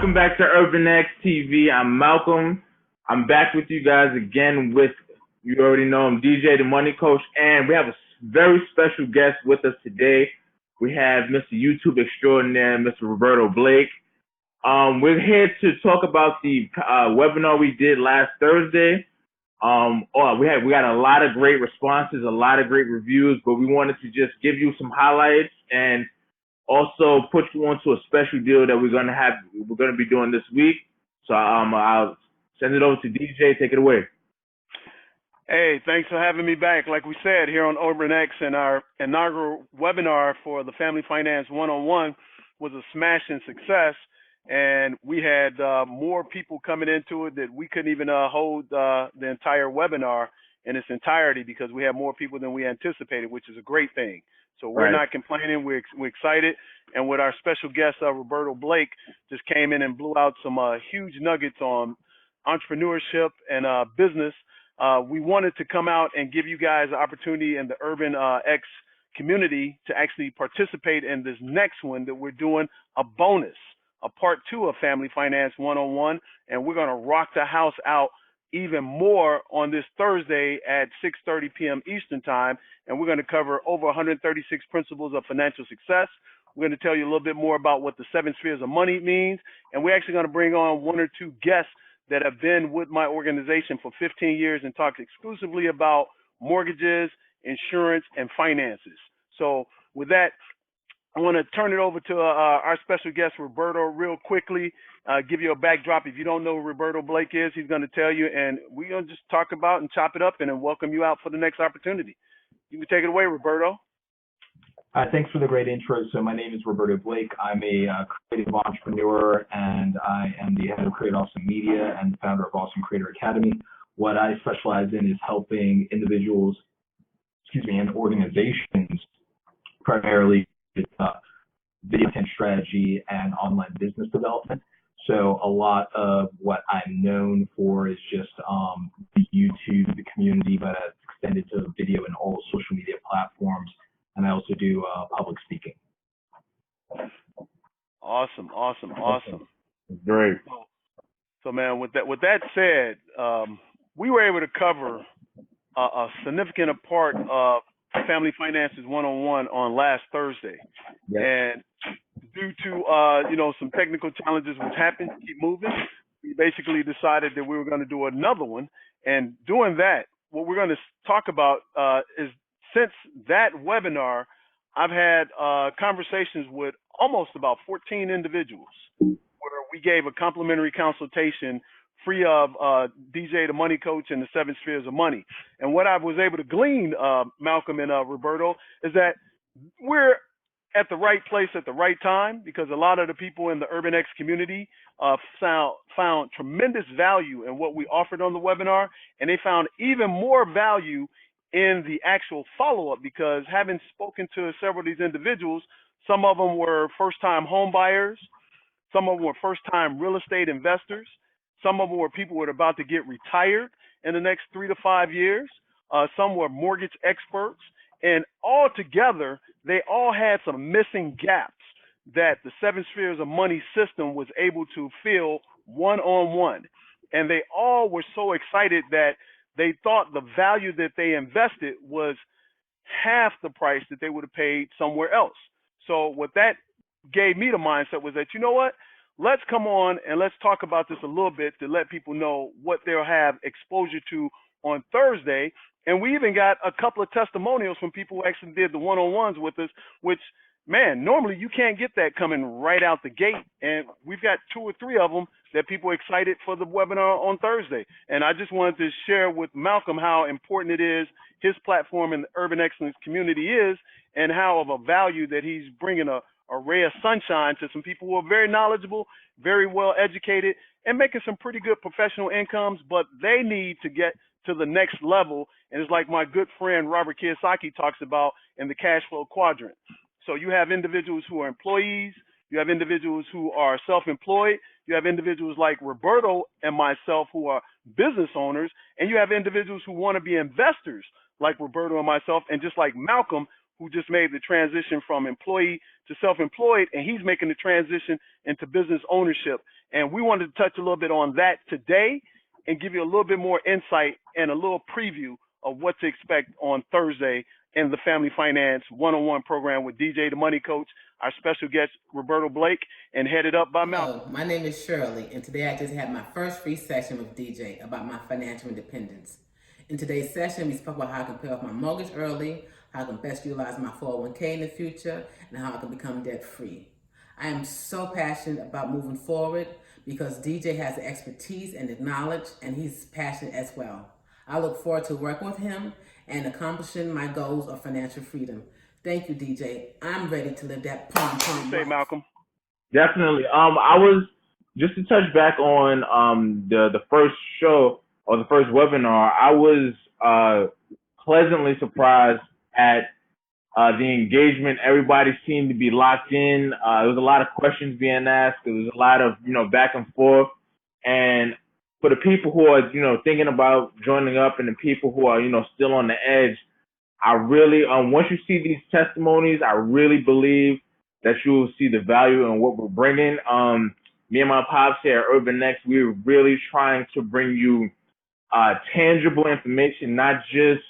Welcome back to Urban X TV. I'm Malcolm. I'm back with you guys again with, you already know him, DJ, the Money Coach, and we have a very special guest with us today. We have Mr. YouTube extraordinaire, Mr. Roberto Blake. We're here to talk about the webinar we did last Thursday. We got a lot of great responses, a lot of great reviews, but we wanted to just give you some highlights and also put you onto a special deal that we're gonna be doing this week. So I'll send it over to DJ. Take it away. Hey, thanks for having me back. Like we said here on Urban X, and our inaugural webinar for the Family Finance 101 was a smashing success, and we had more people coming into it that we couldn't even hold the entire webinar in its entirety because we had more people than we anticipated, which is a great thing. So we're not complaining. We're excited. And with our special guest, Roberto Blake, just came in and blew out some huge nuggets on entrepreneurship and business. We wanted to come out and give you guys the opportunity in the Urban X community to actually participate in this next one that we're doing, a bonus, a part 2 of Family Finance 101. And we're going to rock the house out even more on this Thursday at 6:30 p.m. Eastern Time. And we're going to cover over 136 principles of financial success. We're going to tell you a little bit more about what the 7 spheres of money means. And we're actually going to bring on 1 or 2 guests that have been with my organization for 15 years and talk exclusively about mortgages, insurance, and finances. So with that, I want to turn it over to our special guest, Roberto, real quickly, give you a backdrop. If you don't know who Roberto Blake is, he's going to tell you, and we're going to just talk about and chop it up and then welcome you out for the next opportunity. You can take it away, Roberto. Thanks for the great intro. So my name is Roberto Blake. I'm a creative entrepreneur, and I am the head of Create Awesome Media and the founder of Awesome Creator Academy. What I specialize in is helping individuals, and organizations, primarily with video content strategy and online business development. So a lot of what I'm known for is just the YouTube, the community, but it's extended to video and all social media platforms. And I also do public speaking. Awesome. Great. So man, with that said, we were able to cover a significant part of Family Finances 101 on last Thursday. Yes. And due to some technical challenges which happened, keep moving, we basically decided that we were going to do another one. And doing that, what we're going to talk about is, since that webinar, I've had conversations with almost about 14 individuals where we gave a complimentary consultation free of DJ, the Money Coach, and the 7 spheres of money. And what I was able to glean, Malcolm and Roberto, is that we're at the right place at the right time, because a lot of the people in the Urban X community found tremendous value in what we offered on the webinar, and they found even more value in the actual follow-up, because having spoken to several of these individuals, some of them were first-time home buyers, some of them were first-time real estate investors, some of them were people who were about to get retired in the next 3 to 5 years, some were mortgage experts, and all together, they all had some missing gaps that the 7 spheres of money system was able to fill one-on-one. And they all were so excited that they thought the value that they invested was half the price that they would have paid somewhere else. So what that gave me the mindset was that, you know what, let's come on and let's talk about this a little bit to let people know what they'll have exposure to on Thursday. And we even got a couple of testimonials from people who actually did the one-on-ones with us, which, man, normally you can't get that coming right out the gate. And we've got 2 or 3 of them that people are excited for the webinar on Thursday. And I just wanted to share with Malcolm how important it is, his platform in the Urban Excellence community is, and how of a value that he's bringing a ray of sunshine to some people who are very knowledgeable, very well educated, and making some pretty good professional incomes, but they need to get to the next level. And it's like my good friend Robert Kiyosaki talks about in the cash flow quadrant. So you have individuals who are employees, you have individuals who are self-employed, you have individuals like Roberto and myself who are business owners, and you have individuals who want to be investors like Roberto and myself, and just like Malcolm, who just made the transition from employee to self-employed, and he's making the transition into business ownership. And we wanted to touch a little bit on that today and give you a little bit more insight and a little preview of what to expect on Thursday in the Family Finance One-on-One program with DJ the Money Coach, our special guest, Roberto Blake, and headed up by Malcom. Hello, my name is Shirley, and today I just had my first free session with DJ about my financial independence. In today's session, we spoke about how I can pay off my mortgage early, how I can best utilize my 401k in the future, and how I can become debt-free. I am so passionate about moving forward because DJ has the expertise and the knowledge, and he's passionate as well. I look forward to working with him and accomplishing my goals of financial freedom. Thank you, DJ. I'm ready to live that pom-pom Say, life. Malcom. Definitely. I was just to touch back on the first show or the first webinar. I was pleasantly surprised at the engagement. Everybody seemed to be locked in. There was a lot of questions being asked. There was a lot of back and forth. And for the people who are thinking about joining up and the people who are still on the edge, I really once you see these testimonies, I really believe that you will see the value in what we're bringing. Me and my pops here at Urban Next, we're really trying to bring you tangible information, not just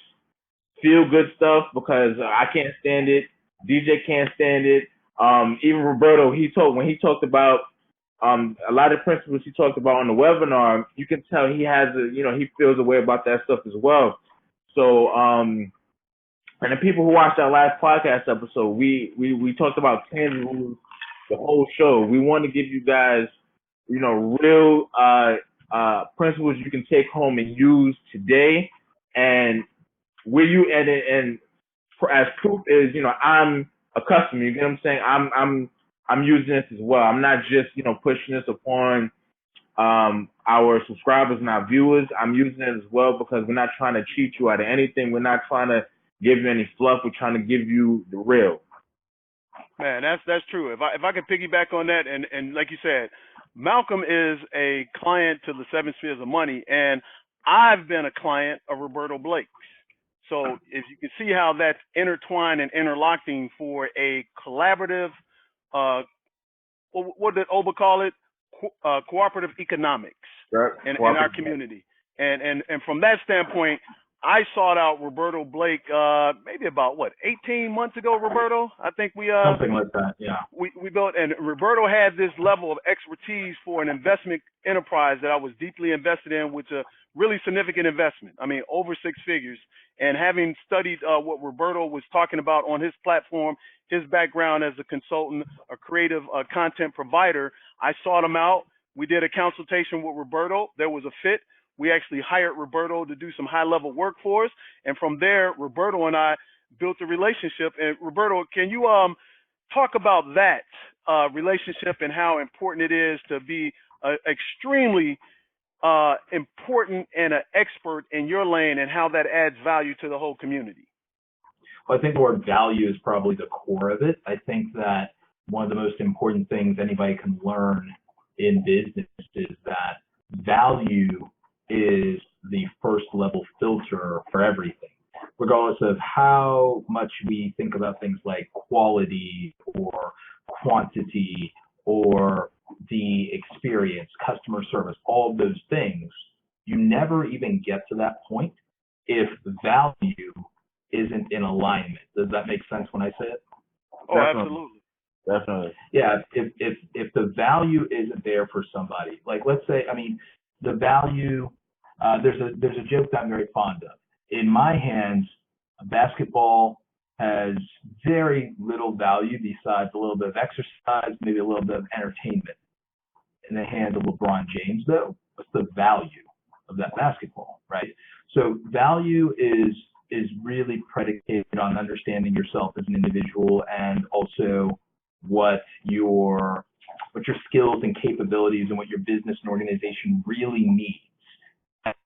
feel good stuff, because I can't stand it. DJ can't stand it. Even Roberto, when he talked about a lot of principles he talked about on the webinar, you can tell he has he feels a way about that stuff as well. So and the people who watched our last podcast episode, we talked about tangibles the whole show. We want to give you guys, real principles you can take home and use today. And where you and as proof is, I'm a customer. You get what I'm saying? I'm using this as well. I'm not just pushing this upon our subscribers and our viewers. I'm using it as well because we're not trying to cheat you out of anything. We're not trying to give you any fluff. We're trying to give you the real. Man, that's true. If I could piggyback on that, and like you said, Malcom is a client to the 7 Spheres of Money, and I've been a client of Roberto Blake. So if you can see how that's intertwined and interlocking for a collaborative, what did Oba call it? Cooperative economics in our community. And from that standpoint, I sought out Roberto Blake maybe about 18 months ago, Roberto? I think we something like that, yeah. We built, and Roberto had this level of expertise for an investment enterprise that I was deeply invested in, which is a really significant investment. I mean, over 6 figures. And having studied what Roberto was talking about on his platform, his background as a consultant, a creative content provider, I sought him out. We did a consultation with Roberto. There was a fit. We actually hired Roberto to do some high-level work for us. And from there, Roberto and I built a relationship. And Roberto, can you talk about that relationship and how important it is to be extremely important and an expert in your lane and how that adds value to the whole community? Well, I think the word value is probably the core of it. I think that one of the most important things anybody can learn in business is that value is the first level filter for everything, regardless of how much we think about things like quality or quantity or the experience, customer service, all of those things. You never even get to that point if value isn't in alignment. Does that make sense when I say it? Oh, absolutely. Definitely. Yeah, if the value isn't there for somebody, like let's say, the value, there's a joke that I'm very fond of. In my hands, basketball has very little value besides a little bit of exercise, maybe a little bit of entertainment. In the hands of LeBron James, though, what's the value of that basketball, right? So value is really predicated on understanding yourself as an individual and also what your skills and capabilities and what your business and organization really needs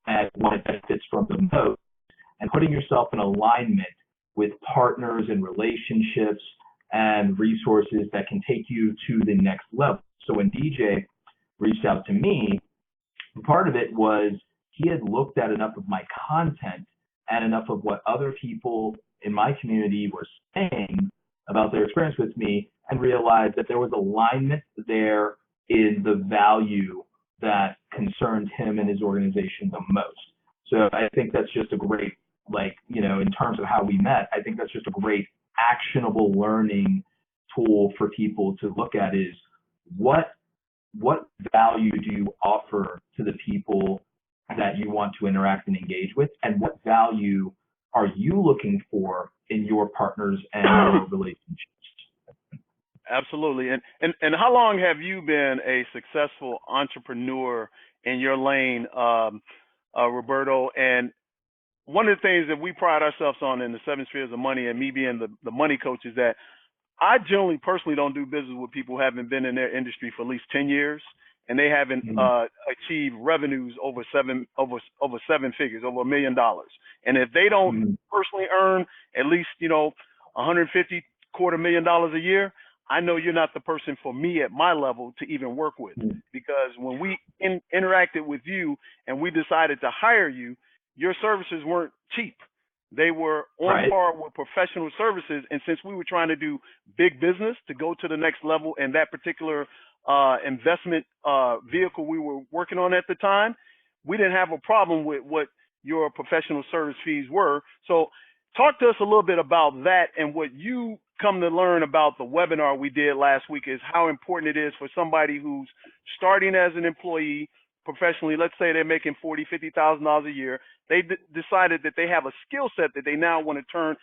and what it benefits from the most, and putting yourself in alignment with partners and relationships and resources that can take you to the next level. So when DJ reached out to me, part of it was he had looked at enough of my content and enough of what other people in my community were saying about their experience with me, and realized that there was alignment there in the value that concerned him and his organization the most. So I think that's just a great, in terms of how we met, I think that's just a great actionable learning tool for people to look at is what value do you offer to the people that you want to interact and engage with, and what value are you looking for in your partners and your relationships? Absolutely. And how long have you been a successful entrepreneur in your lane, Roberto? And one of the things that we pride ourselves on in the 7 spheres of money, and me being the money coach, is that I generally personally don't do business with people who haven't been in their industry for at least 10 years and they haven't achieved revenues over seven figures, over $1 million. And if they don't personally earn at least, 150, $250,000 a year, I know you're not the person for me at my level to even work with. Because when we interacted with you and we decided to hire you, your services weren't cheap. They were on par with professional services. And since we were trying to do big business to go to the next level in that particular investment vehicle we were working on at the time, we didn't have a problem with what your professional service fees were. So talk to us a little bit about that, and what you come to learn about the webinar we did last week is how important it is for somebody who's starting as an employee professionally. Let's say they're making $40,000, $50,000 a year. They decided that they have a skill set that they now want to turn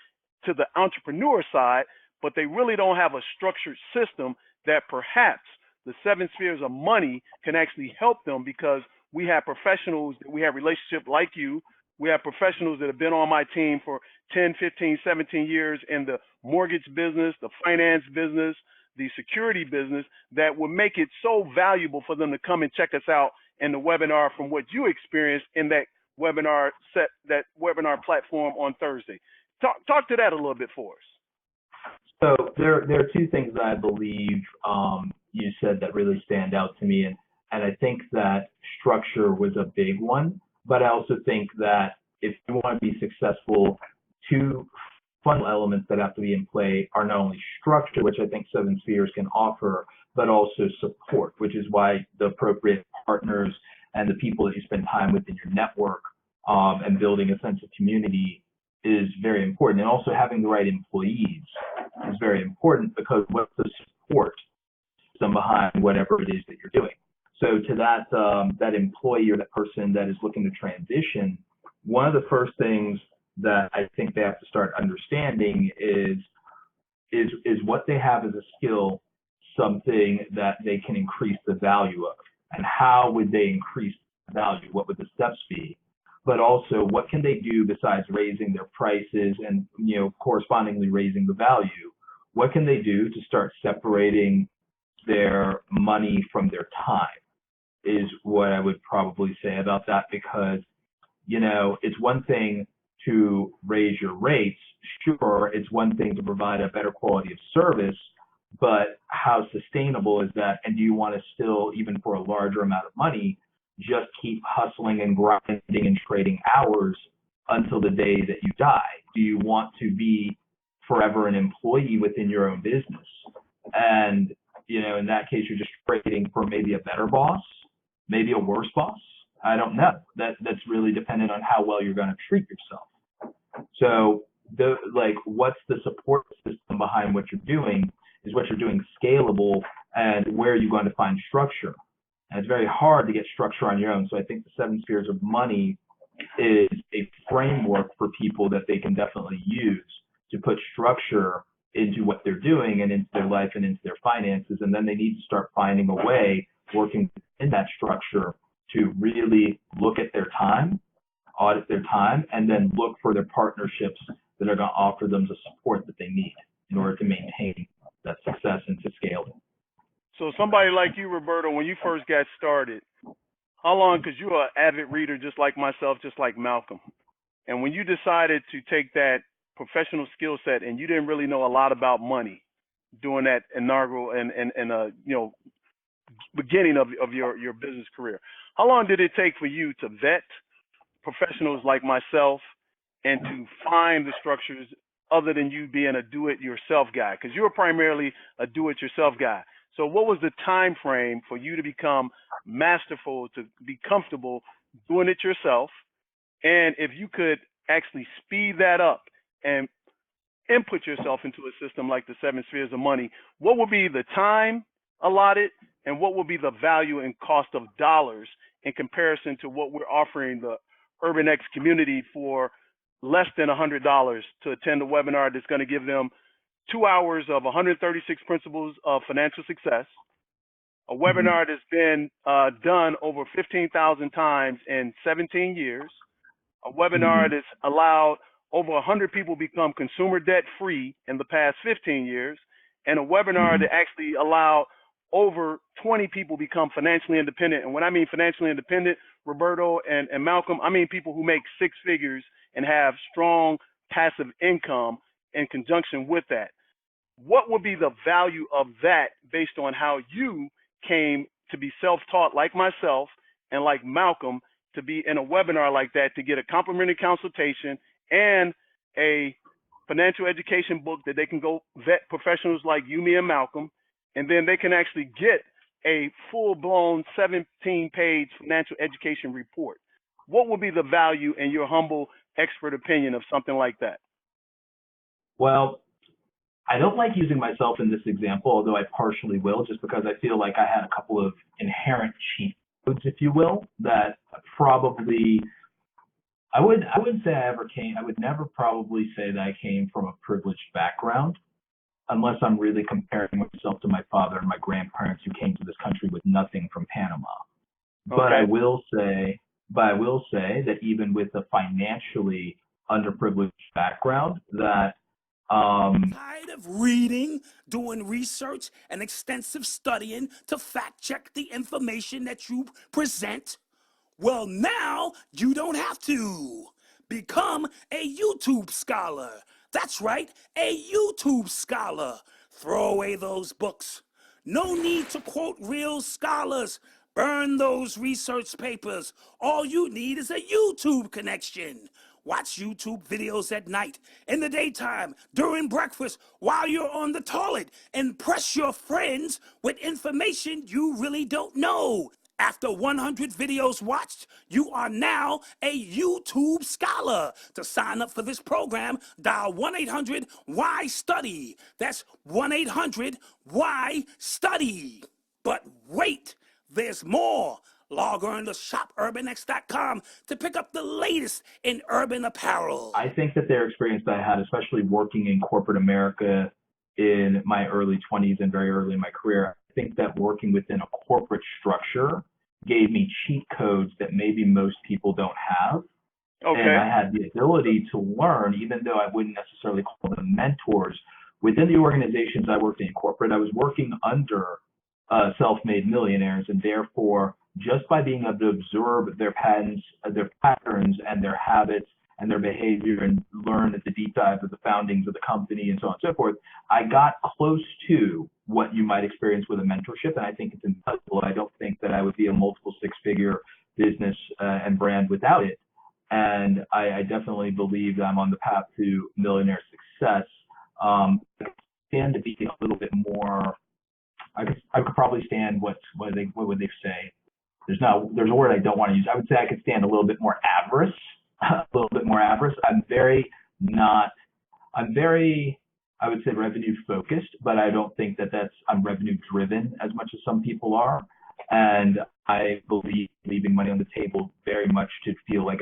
to the entrepreneur side, but they really don't have a structured system that perhaps the 7 spheres of money can actually help them, because we have professionals that we have relationships like you. We have professionals that have been on my team for 10, 15, 17 years in the mortgage business, the finance business, the security business, that would make it so valuable for them to come and check us out in the webinar from what you experienced in that webinar platform on Thursday. Talk to that a little bit for us. So there are two things that I believe you said that really stand out to me, and I think that structure was a big one, but I also think that if you want to be successful, two fundamental elements that have to be in play are not only structure, which I think 7 spheres can offer, but also support, which is why the appropriate partners and the people that you spend time with in your network and building a sense of community is very important. And also having the right employees is very important, because what's the support system behind whatever it is that you're doing. So to that employee or that person that is looking to transition, one of the first things that I think they have to start understanding is what they have as a skill something that they can increase the value of, and how would they increase the value? What would the steps be? But also, what can they do besides raising their prices and correspondingly raising the value? What can they do to start separating their money from their time is what I would probably say about that, because it's one thing to raise your rates. Sure, it's one thing to provide a better quality of service, but how sustainable is that? And do you want to still, even for a larger amount of money, just keep hustling and grinding and trading hours until the day that you die? Do you want to be forever an employee within your own business? And, in that case, you're just trading for maybe a better boss, maybe a worse boss. I don't know. That's really dependent on how well you're going to treat yourself. So what's the support system behind what you're doing? Is what you're doing scalable, and where are you going to find structure? And it's very hard to get structure on your own. So I think the 7 spheres of money is a framework for people that they can definitely use to put structure into what they're doing and into their life and into their finances. And then they need to start finding a way, working in that structure, to really look at their time, audit their time, and then look for their partnerships that are going to offer them the support that they need in order to maintain that success and to scale it. So somebody like you, Roberto, when you first got started, how long, because you're an avid reader just like myself, just like Malcolm, and when you decided to take that professional skill set and you didn't really know a lot about money during that inaugural and beginning of your business career, how long did it take for you to vet professionals like myself and to find the structures other than you being a do-it-yourself guy? Because you're primarily a do-it-yourself guy. So what was the time frame for you to become masterful, to be comfortable doing it yourself? And if you could actually speed that up and input yourself into a system like the 7 spheres of money, what would be the time allotted and what would be the value and cost of dollars in comparison to what we're offering the Urban X community for less than $100 to attend a webinar that's going to give them 2 hours of 136 principles of financial success, a webinar that's been done over 15,000 times in 17 years, a webinar that's allowed over 100 people become consumer debt free in the past 15 years, and a webinar that actually allowed over 20 people become financially independent. And when I mean financially independent, Roberto and Malcolm, I mean people who make 6 figures and have strong passive income in conjunction with that. What would be the value of that based on how you came to be self-taught like myself and like Malcolm, to be in a webinar like that, to get a complimentary consultation and a financial education book that they can go vet professionals like you, me, and Malcolm, and then they can actually get a full-blown 17-page financial education report? What would be the value in your humble expert opinion of something like that? Well, I don't like using myself in this example, although I partially will, just because I feel like I had a couple of inherent cheat codes, if you will, that probably I wouldn't say I would never probably say that I came from a privileged background, unless I'm really comparing myself to my father and my grandparents who came to this country with nothing from Panama. Okay. But I will say that even with a financially underprivileged background, that tired of reading, doing research, and extensive studying to fact check the information that you present? Well, now you don't have to. Become a YouTube scholar. That's right, a YouTube scholar. Throw away those books. No need to quote real scholars. Burn those research papers. All you need is a YouTube connection. Watch YouTube videos at night, in the daytime, during breakfast, while you're on the toilet. Impress your friends with information you really don't know. After 100 videos watched, you are now a YouTube scholar. To sign up for this program, dial 1-800-WHY-STUDY. That's 1-800-WHY-STUDY. But wait, there's more. Log on to shopurbanx.com to pick up the latest in urban apparel. I think that their experience that I had, especially working in corporate America in my early 20s and very early in my career, I think that working within a corporate structure gave me cheat codes that maybe most people don't have. Okay. And I had the ability to learn, even though I wouldn't necessarily call them mentors. Within the organizations I worked in corporate, I was working under self-made millionaires, and therefore, just by being able to observe their patterns and their habits and their behavior and learn at the deep dive of the foundings of the company and so on and so forth, I got close to what you might experience with a mentorship, and I think it's invaluable. I don't think that I would be a multiple 6-figure business and brand without it. And I definitely believe that I'm on the path to millionaire success. I stand to be a little bit more. I could probably stand what would they say? There's a word I don't want to use. I would say I could stand a little bit more avarice. A little bit more avarice. I'm very, I would say, revenue focused, but I don't think that I'm revenue driven as much as some people are. And I believe leaving money on the table very much to feel like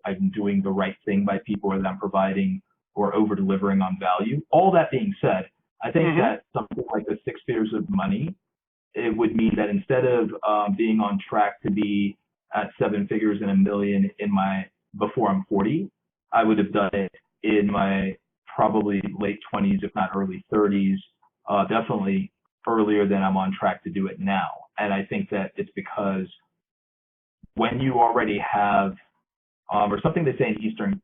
I'm doing the right thing by people, or that I'm providing or over delivering on value. All that being said, I think that something like the 6 figures of money, it would mean that instead of being on track to be at 7 figures and $1 million before I'm 40, I would have done it in my probably late 20s, if not early 30s, definitely earlier than I'm on track to do it now. And I think that it's because when you already have, or something they say in Eastern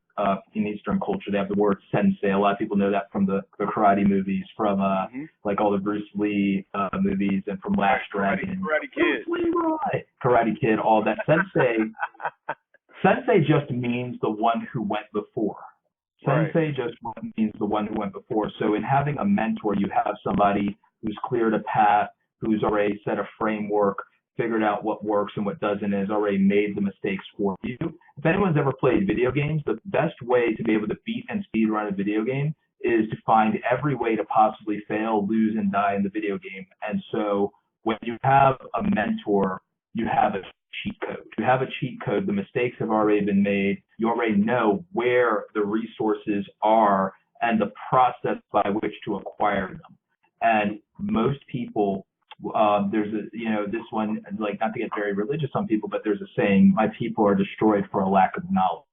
culture, they have the word sensei. A lot of people know that from the karate movies, from like all the Bruce Lee movies, and from Last Dragon, Karate Kid, all that. Sensei just means the one who went before. Right. Sensei just means the one who went before. So in having a mentor, you have somebody who's cleared a path, who's already set a framework, figured out what works and what doesn't, and has already made the mistakes for you. If anyone's ever played video games, the best way to be able to beat and speed run a video game is to find every way to possibly fail, lose, and die in the video game. And so when you have a mentor, you have a cheat code. You have a cheat code. The mistakes have already been made. You already know where the resources are and the process by which to acquire them. And most people, there's a, this one, like, not to get very religious on people, but there's a saying, my people are destroyed for a lack of knowledge.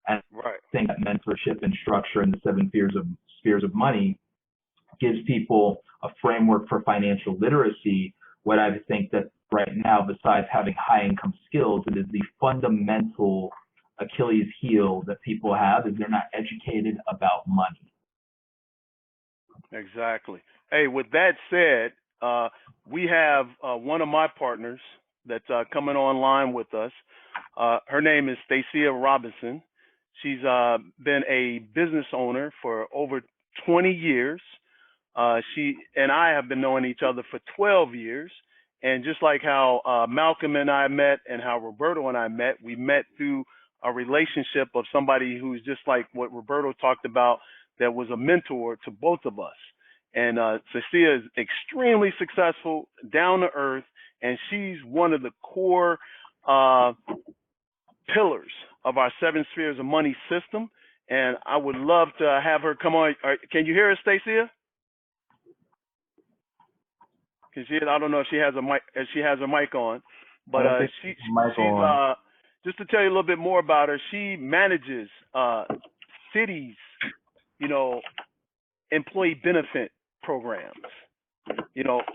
And Right. I think that mentorship and structure in the 7 spheres of money gives people a framework for financial literacy. What I think that right now, besides having high income skills, it is the fundamental Achilles heel that people have is they're not educated about money. Exactly. Hey, with that said, we have one of my partners that's coming online with us. Her name is Stacia Robinson. She's been a business owner for over 20 years. She and I have been knowing each other for 12 years. And just like how Malcom and I met and how Roberto and I met, we met through a relationship of somebody who's just like what Roberto talked about, that was a mentor to both of us. And Cecilia is extremely successful, down to earth, and she's one of the core pillars of our 7 spheres of money system. And I would love to have her come on. Can you hear us, Stacia? I don't know if she has a mic. If she has a mic on, but she's just to tell you a little bit more about her. She manages cities, employee benefit programs,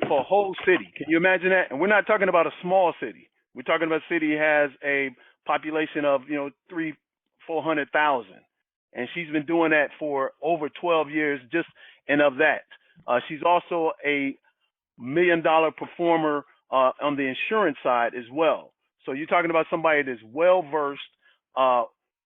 for a whole city. Can you imagine that? And we're not talking about a small city. We're talking about a city has a population of 300,000-400,000, and she's been doing that for over 12 years. Just and of that, she's also a $1 million performer on the insurance side as well. So you're talking about somebody that's well versed,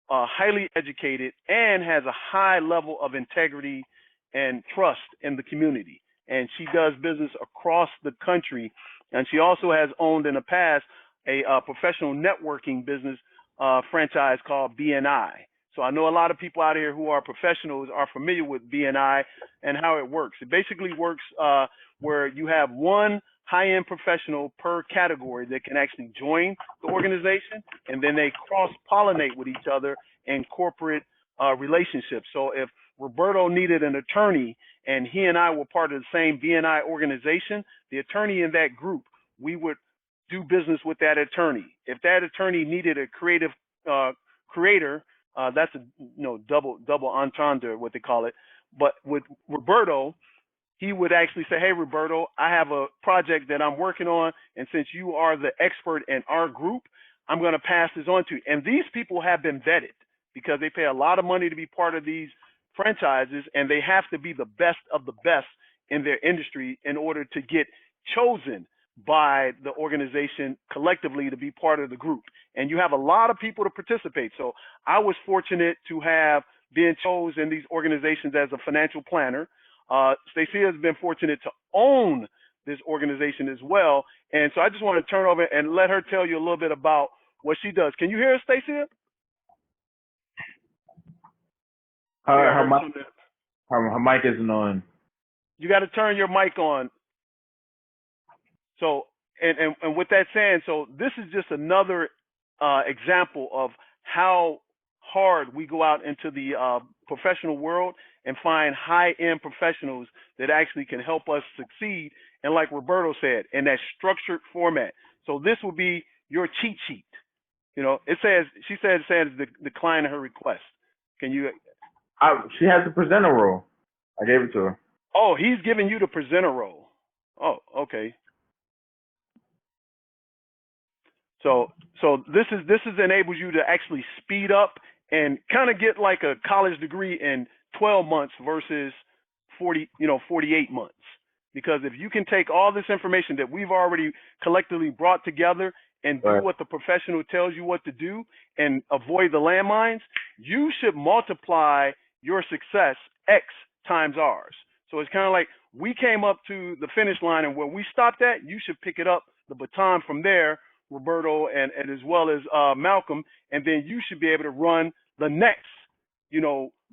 highly educated, and has a high level of integrity and trust in the community. And she does business across the country. And she also has owned in the past a professional networking business franchise called BNI. So I know a lot of people out here who are professionals are familiar with BNI and how it works. It basically works where you have one high-end professional per category that can actually join the organization, and then they cross-pollinate with each other in corporate relationships. So if Roberto needed an attorney and he and I were part of the same BNI organization, the attorney in that group, we would do business with that attorney. If that attorney needed a creative creator, that's a double entendre, what they call it. But with Roberto, he would actually say, hey, Roberto, I have a project that I'm working on, and since you are the expert in our group, I'm going to pass this on to you. And these people have been vetted because they pay a lot of money to be part of these franchises, and they have to be the best of the best in their industry in order to get chosen by the organization collectively to be part of the group. And you have a lot of people to participate. So I was fortunate to have been chosen in these organizations as a financial planner. Stacia has been fortunate to own this organization as well. And so I just want to turn over and let her tell you a little bit about what she does. Can you hear us, Stacia? Her mic isn't on. You got to turn your mic on. So, and with that saying, so this is just another example of how hard we go out into the professional world and find high-end professionals that actually can help us succeed. And like Roberto said, in that structured format. So this will be your cheat sheet. It says, she said it says decline her request. Can you? She has the presenter role. I gave it to her. Oh, he's giving you the presenter role. Oh, okay. So this enables you to actually speed up and kind of get like a college degree in 12 months versus 48 months. because if you can take all this information that we've already collectively brought together and do what the professional tells you what to do and avoid the landmines, you should multiply your success X times ours. So it's kind of like we came up to the finish line, and where we stopped at, you should pick it up, the baton from there, Roberto, and as well as Malcolm, and then you should be able to run the next,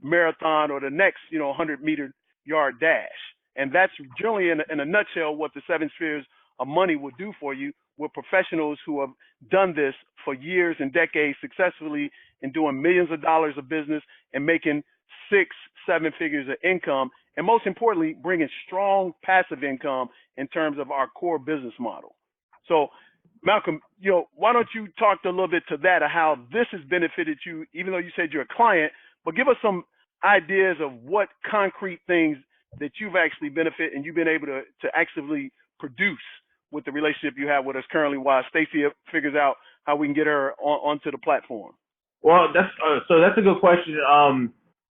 marathon or the next, 100-meter yard dash. And that's generally in a nutshell what the 7 spheres of money will do for you with professionals who have done this for years and decades successfully and doing millions of dollars of business and making 6-7 figures of income. And most importantly, bringing strong passive income in terms of our core business model. So Malcolm, why don't you talk a little bit to that, of how this has benefited you, even though you said you're a client, but give us some ideas of what concrete things that you've actually benefited and you've been able to actively produce with the relationship you have with us currently, while Stacey figures out how we can get her onto the platform. Well, that's a good question.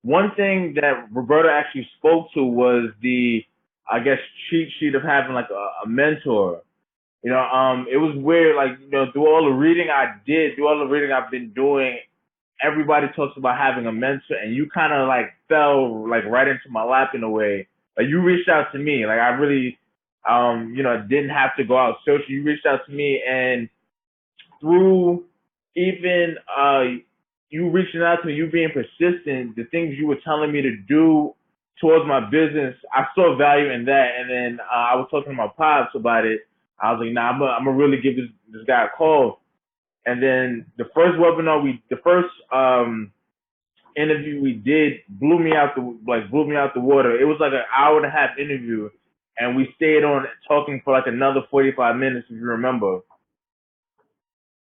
One thing that Roberta actually spoke to was the, I guess, cheat sheet of having like a mentor. It was weird, like, through all the reading I've been doing, everybody talks about having a mentor, and you kind of like fell like right into my lap in a way. Like, you reached out to me, like I really, didn't have to go out searching. You reached out to me, and through even you reaching out to me, you being persistent, the things you were telling me to do towards my business, I saw value in that. And then I was talking to my pops about it. I was like, nah, I'm gonna really give this guy a call. And then the first interview we did blew me out the water. It was like an hour and a half interview, and we stayed on talking for like another 45 minutes, if you remember.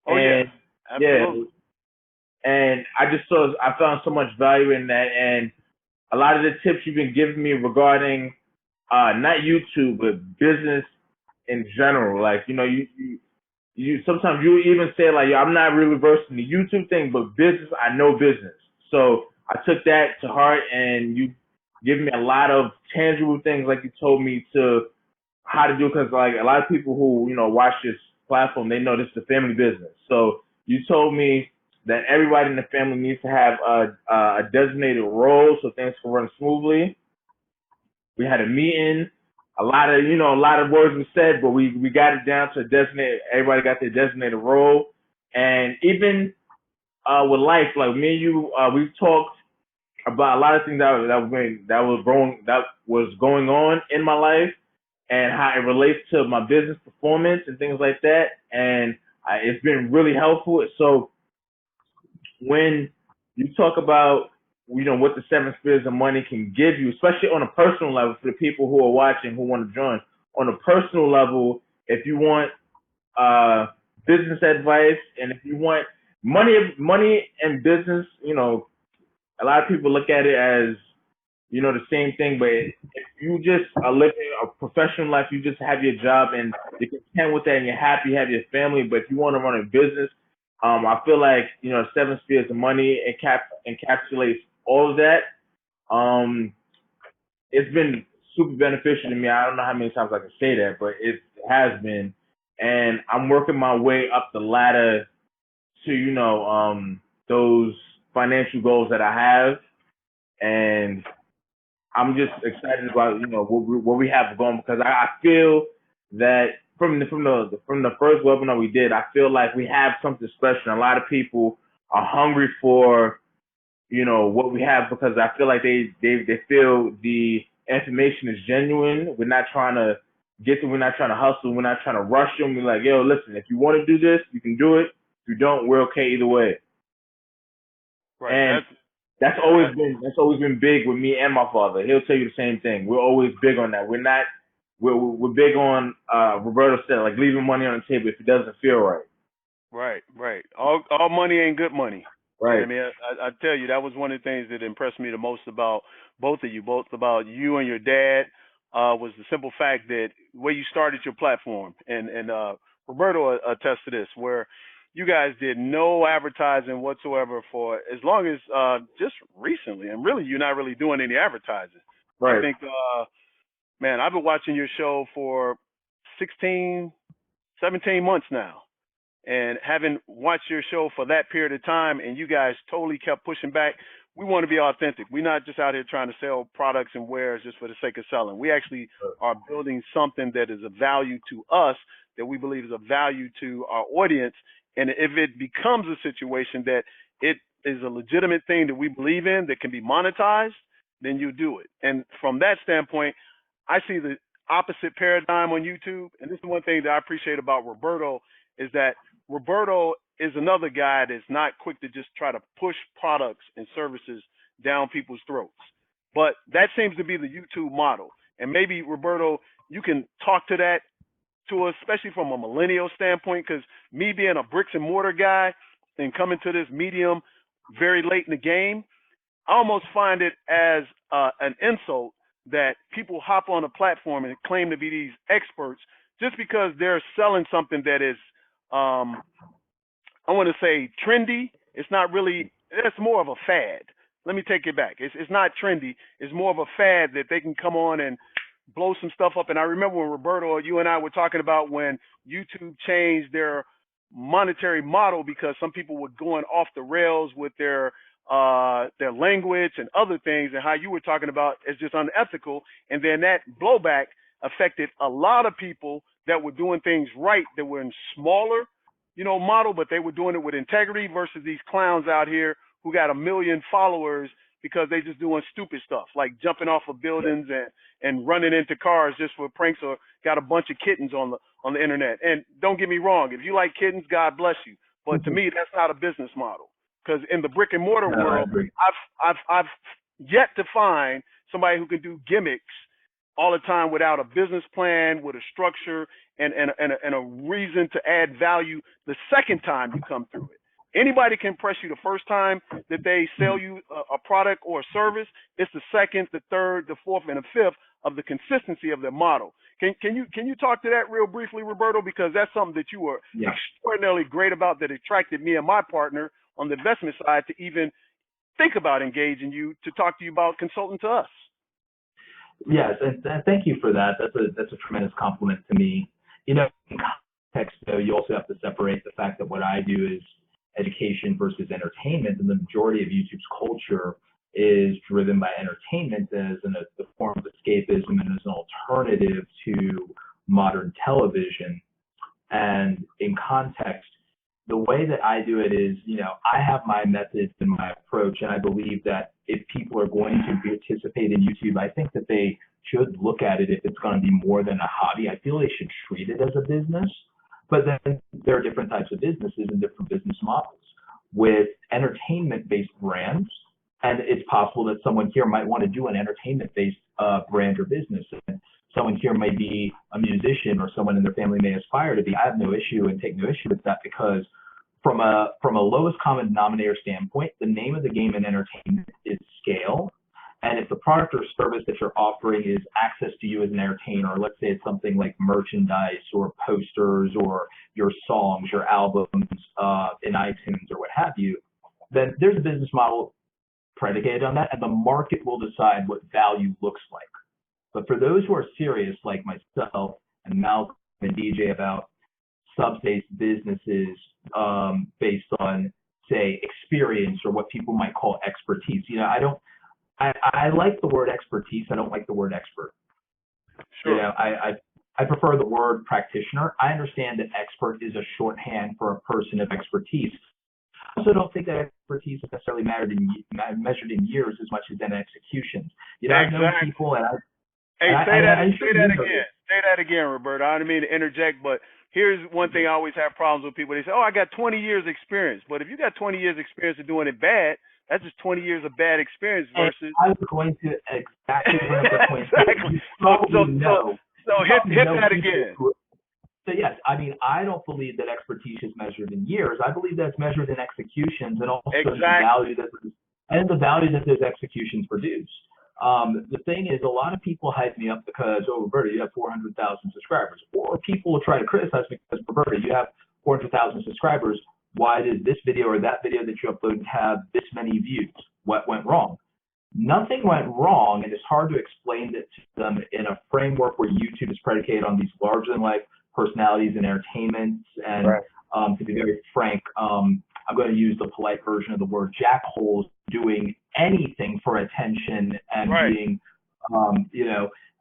Oh, and, yeah, absolutely. Yeah, and I found so much value in that, and a lot of the tips you've been giving me regarding not YouTube but business in general, like, you sometimes you even say like, I'm not really versed in the YouTube thing, but business, I know business. So I took that to heart, and you give me a lot of tangible things, like you told me to how to do, because like a lot of people who watch this platform, they know this is a family business. So you told me that everybody in the family needs to have a designated role so things can run smoothly. We had a meeting. A lot of words were said, but we got it down to a designated. Everybody got their designated role, and even with life, like me and you, we've talked about a lot of things that was going on in my life, and how it relates to my business performance and things like that. And it's been really helpful. So when you talk about what the 7 spheres of money can give you, especially on a personal level, for the people who are watching, who want to join, on a personal level, if you want business advice, and if you want money and business, a lot of people look at it as, the same thing. But if you just are living a professional life, you just have your job and you're content with that and you're happy, you have your family, but if you want to run a business, I feel like, 7 spheres of money encapsulates all of that. It's been super beneficial to me. I don't know how many times I can say that, but it has been. And I'm working my way up the ladder to, those financial goals that I have. And I'm just excited about, what we have going, because I feel that from the first webinar we did, I feel like we have something special. A lot of people are hungry for, what we have, because I feel like they feel the information is genuine. We're not trying to we're not trying to hustle. We're not trying to rush them. We're like, yo, listen, if you want to do this, you can do it. If you don't, we're okay either way. Right. And that's always been big with me and my father. He'll tell you the same thing. We're always big on that. We're big on, Roberto said, like, leaving money on the table if it doesn't feel right. Right. All money ain't good money. Right. I mean, I tell you, that was one of the things that impressed me the most about both of you, about you and your dad, was the simple fact that where you started your platform, and Roberto attests to this, where you guys did no advertising whatsoever for as long as just recently, and really you're not really doing any advertising. Right. I think man, I've been watching your show for 16, 17 months now. And having watched your show for that period of time, and you guys totally kept pushing back, we want to be authentic. We're not just out here trying to sell products and wares just for the sake of selling. We actually are building something that is of value to us, that we believe is of value to our audience. And if it becomes a situation that it is a legitimate thing that we believe in that can be monetized, then you do it. And from that standpoint, I see the opposite paradigm on YouTube. And this is one thing that I appreciate about Roberto, is that Roberto is another guy that's not quick to just try to push products and services down people's throats. But that seems to be the YouTube model. And maybe, Roberto, you can talk to that to us, especially from a millennial standpoint, because me being a bricks and mortar guy and coming to this medium very late in the game, I almost find it as an insult that people hop on a platform and claim to be these experts just because they're selling something that is, I want to say, trendy. It's not really, it's more of a fad. Let me take it back. It's not trendy. It's more of a fad that they can come on and blow some stuff up. And I remember when Roberto, you and I were talking about when YouTube changed their monetary model because some people were going off the rails with their language and other things, and how you were talking about it's just unethical. And then that blowback affected a lot of people that were doing things right, that were in smaller, model, but they were doing it with integrity, versus these clowns out here who got 1 million followers because they just doing stupid stuff like jumping off of buildings and running into cars just for pranks, or got a bunch of kittens on the internet. And don't get me wrong, if you like kittens, God bless you. But to me, that's not a business model. Because in the brick and mortar world, I've yet to find somebody who can do gimmicks all the time without a business plan, with a structure and a reason to add value the second time you come through it. Anybody can impress you the first time that they sell you a product or a service. It's the second, the third, the fourth, and the fifth of the consistency of their model. Can you talk to that real briefly, Roberto? Because that's something that you were extraordinarily great about, that attracted me and my partner on the investment side to even think about engaging you to talk to you about consulting to us. Yes, and thank you for that. That's a tremendous compliment to me. In context, though, you also have to separate the fact that what I do is education versus entertainment, and the majority of YouTube's culture is driven by entertainment as a form of escapism and as an alternative to modern television. And in context, the way that I do it is, I have my methods and my approach, and I believe that if people are going to participate in YouTube, I think that they should look at it if it's going to be more than a hobby. I feel they should treat it as a business, but then there are different types of businesses and different business models with entertainment-based brands, and it's possible that someone here might want to do an entertainment-based brand or business. And someone here may be a musician, or someone in their family may aspire to be. I have no issue and take no issue with that, because from a lowest common denominator standpoint, the name of the game in entertainment is scale. And if the product or service that you're offering is access to you as an entertainer, or let's say it's something like merchandise or posters or your songs, your albums in iTunes or what have you, then there's a business model predicated on that, and the market will decide what value looks like. But for those who are serious, like myself and Malcom and DJ, about sub-based businesses based on, say, experience, or what people might call expertise. I like the word expertise. I don't like the word expert. Sure. I prefer the word practitioner. I understand that expert is a shorthand for a person of expertise. I also don't think that expertise is necessarily measured in years as much as in executions. I've known people, and say that again, Roberto. I don't mean to interject, but here's one thing I always have problems with people. They say, I got 20 years experience. But if you got 20 years experience of doing it bad, that's just 20 years of bad experience versus. I was going to exactly bring up the point. Exactly. So hit that again. So yes, I don't believe that expertise is measured in years. I believe that it's measured in executions, and also the value that those executions produce. The thing is, a lot of people hype me up because, Roberto, you have 400,000 subscribers. Or people will try to criticize me because, Roberto, you have 400,000 subscribers. Why did this video or that video that you uploaded have this many views? What went wrong? Nothing went wrong, and it's hard to explain it to them in a framework where YouTube is predicated on these larger-than-life personalities and entertainments. And to be very frank, I'm going to use the polite version of the word jackholes doing anything for attention and being,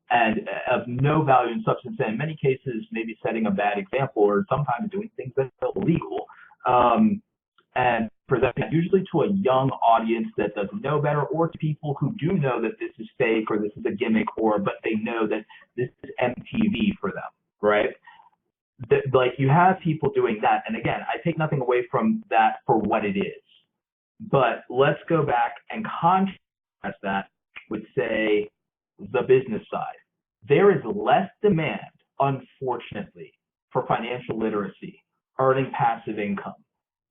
and of no value and substance, and in many cases, maybe setting a bad example or sometimes doing things that are illegal. And presenting usually to a young audience that doesn't know better, or to people who do know that this is fake or this is a gimmick, but they know that this is MTV for them, right? Like, you have people doing that. And again, I take nothing away from that for what it is. But let's go back and contrast that with, say, the business side. There is less demand, unfortunately, for financial literacy, earning passive income,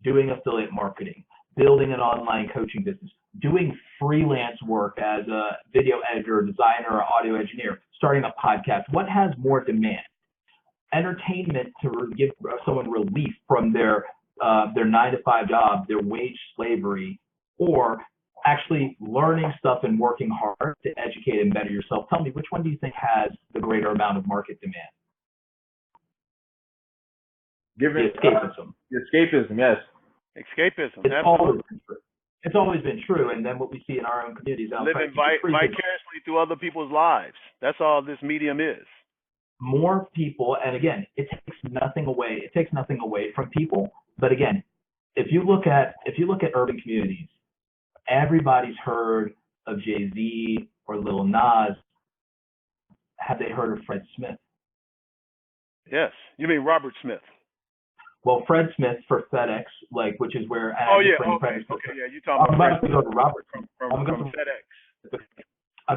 doing affiliate marketing, building an online coaching business, doing freelance work as a video editor, designer, or audio engineer, starting a podcast. What has more demand? Entertainment to give someone relief from their 9-to-5 job, their wage slavery, or actually learning stuff and working hard to educate and better yourself. Tell me, which one do you think has the greater amount of market demand? Given escapism. Escapism, yes. Escapism. It's always been true, and then what we see in our own communities. Living vicariously through other people's lives. That's all this medium is. More people, and again, it takes nothing away. It takes nothing away from people. But again, if you look at urban communities, everybody's heard of Jay-Z or Lil Nas. Have they heard of Fred Smith? Yes. You mean Robert Smith? Well, Fred Smith for FedEx, which is where. Okay, yeah, you talking about. I'm going to go to Robert from FedEx. I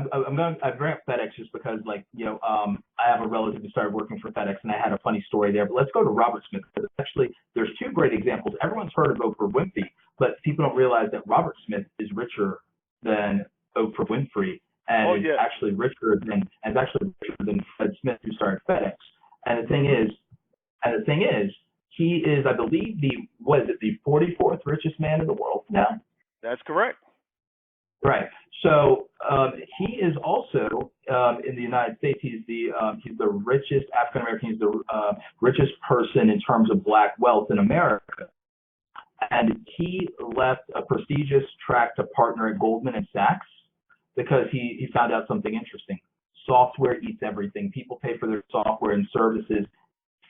bring up FedEx just because, I have a relative who started working for FedEx, and I had a funny story there. But let's go to Robert Smith, because actually, there's two great examples. Everyone's heard of Oprah Winfrey, but people don't realize that Robert Smith is richer than Oprah Winfrey, and is actually richer than Fred Smith, who started FedEx. And the thing is, he is, I believe, the 44th richest man in the world now? That's correct. Right. So he is also in the United States. He's the richest African American. He's the richest person in terms of Black wealth in America. And he left a prestigious track to partner at Goldman and Sachs because he found out something interesting. Software eats everything. People pay for their software and services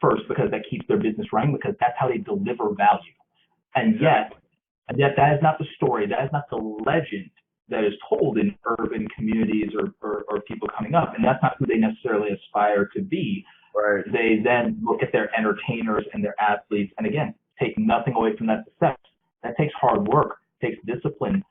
first because that keeps their business running, because that's how they deliver value. And yet that is not the story. That is not the legend that is told in urban communities or people coming up. And that's not who they necessarily aspire to be. Right. They then look at their entertainers and their athletes, and again, take nothing away from that success. That takes hard work, takes discipline.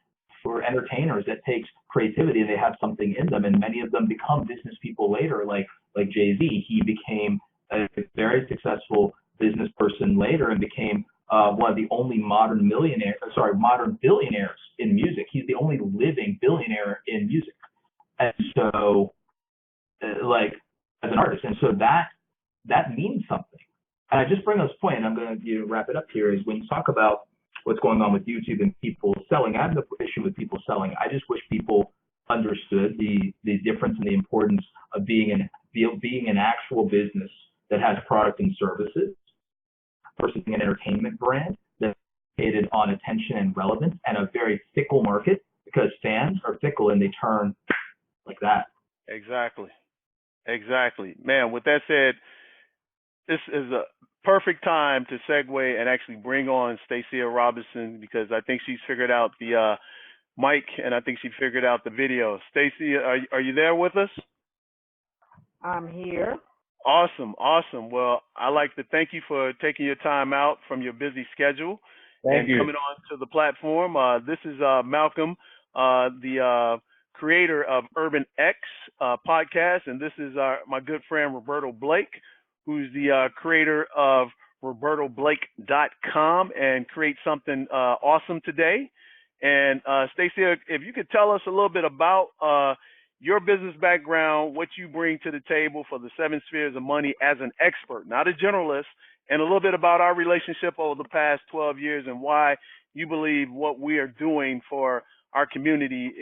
For entertainers, that takes creativity, and they have something in them, and many of them become business people later, like Jay-Z. He became a very successful business person later and became one of the only modern billionaires in music. He's the only living billionaire in music. And so, as an artist, and so that means something. And I just bring up this point, and I'm going to wrap it up here, is when you talk about what's going on with YouTube and people selling, I have no issue with people selling. I just wish people understood the difference and the importance of being an actual business that has product and services versus an entertainment brand that's based on attention and relevance, and a very fickle market, because fans are fickle and they turn like that. Exactly. Man, with that said, this is a perfect time to segue and actually bring on Stacia Robinson, because I think she's figured out the mic, and I think she figured out the video. Stacia, are you there with us? I'm here. Awesome. Well, I'd like to thank you for taking your time out from your busy schedule and coming on to the platform. This is Malcom, the creator of Urban X podcast, and this is my good friend Roberto Blake, who's the creator of RobertoBlake.com and create something awesome today. And Stacia, if you could tell us a little bit about your business background, what you bring to the table for the 7 spheres of money as an expert, not a generalist, and a little bit about our relationship over the past 12 years and why you believe what we are doing for our community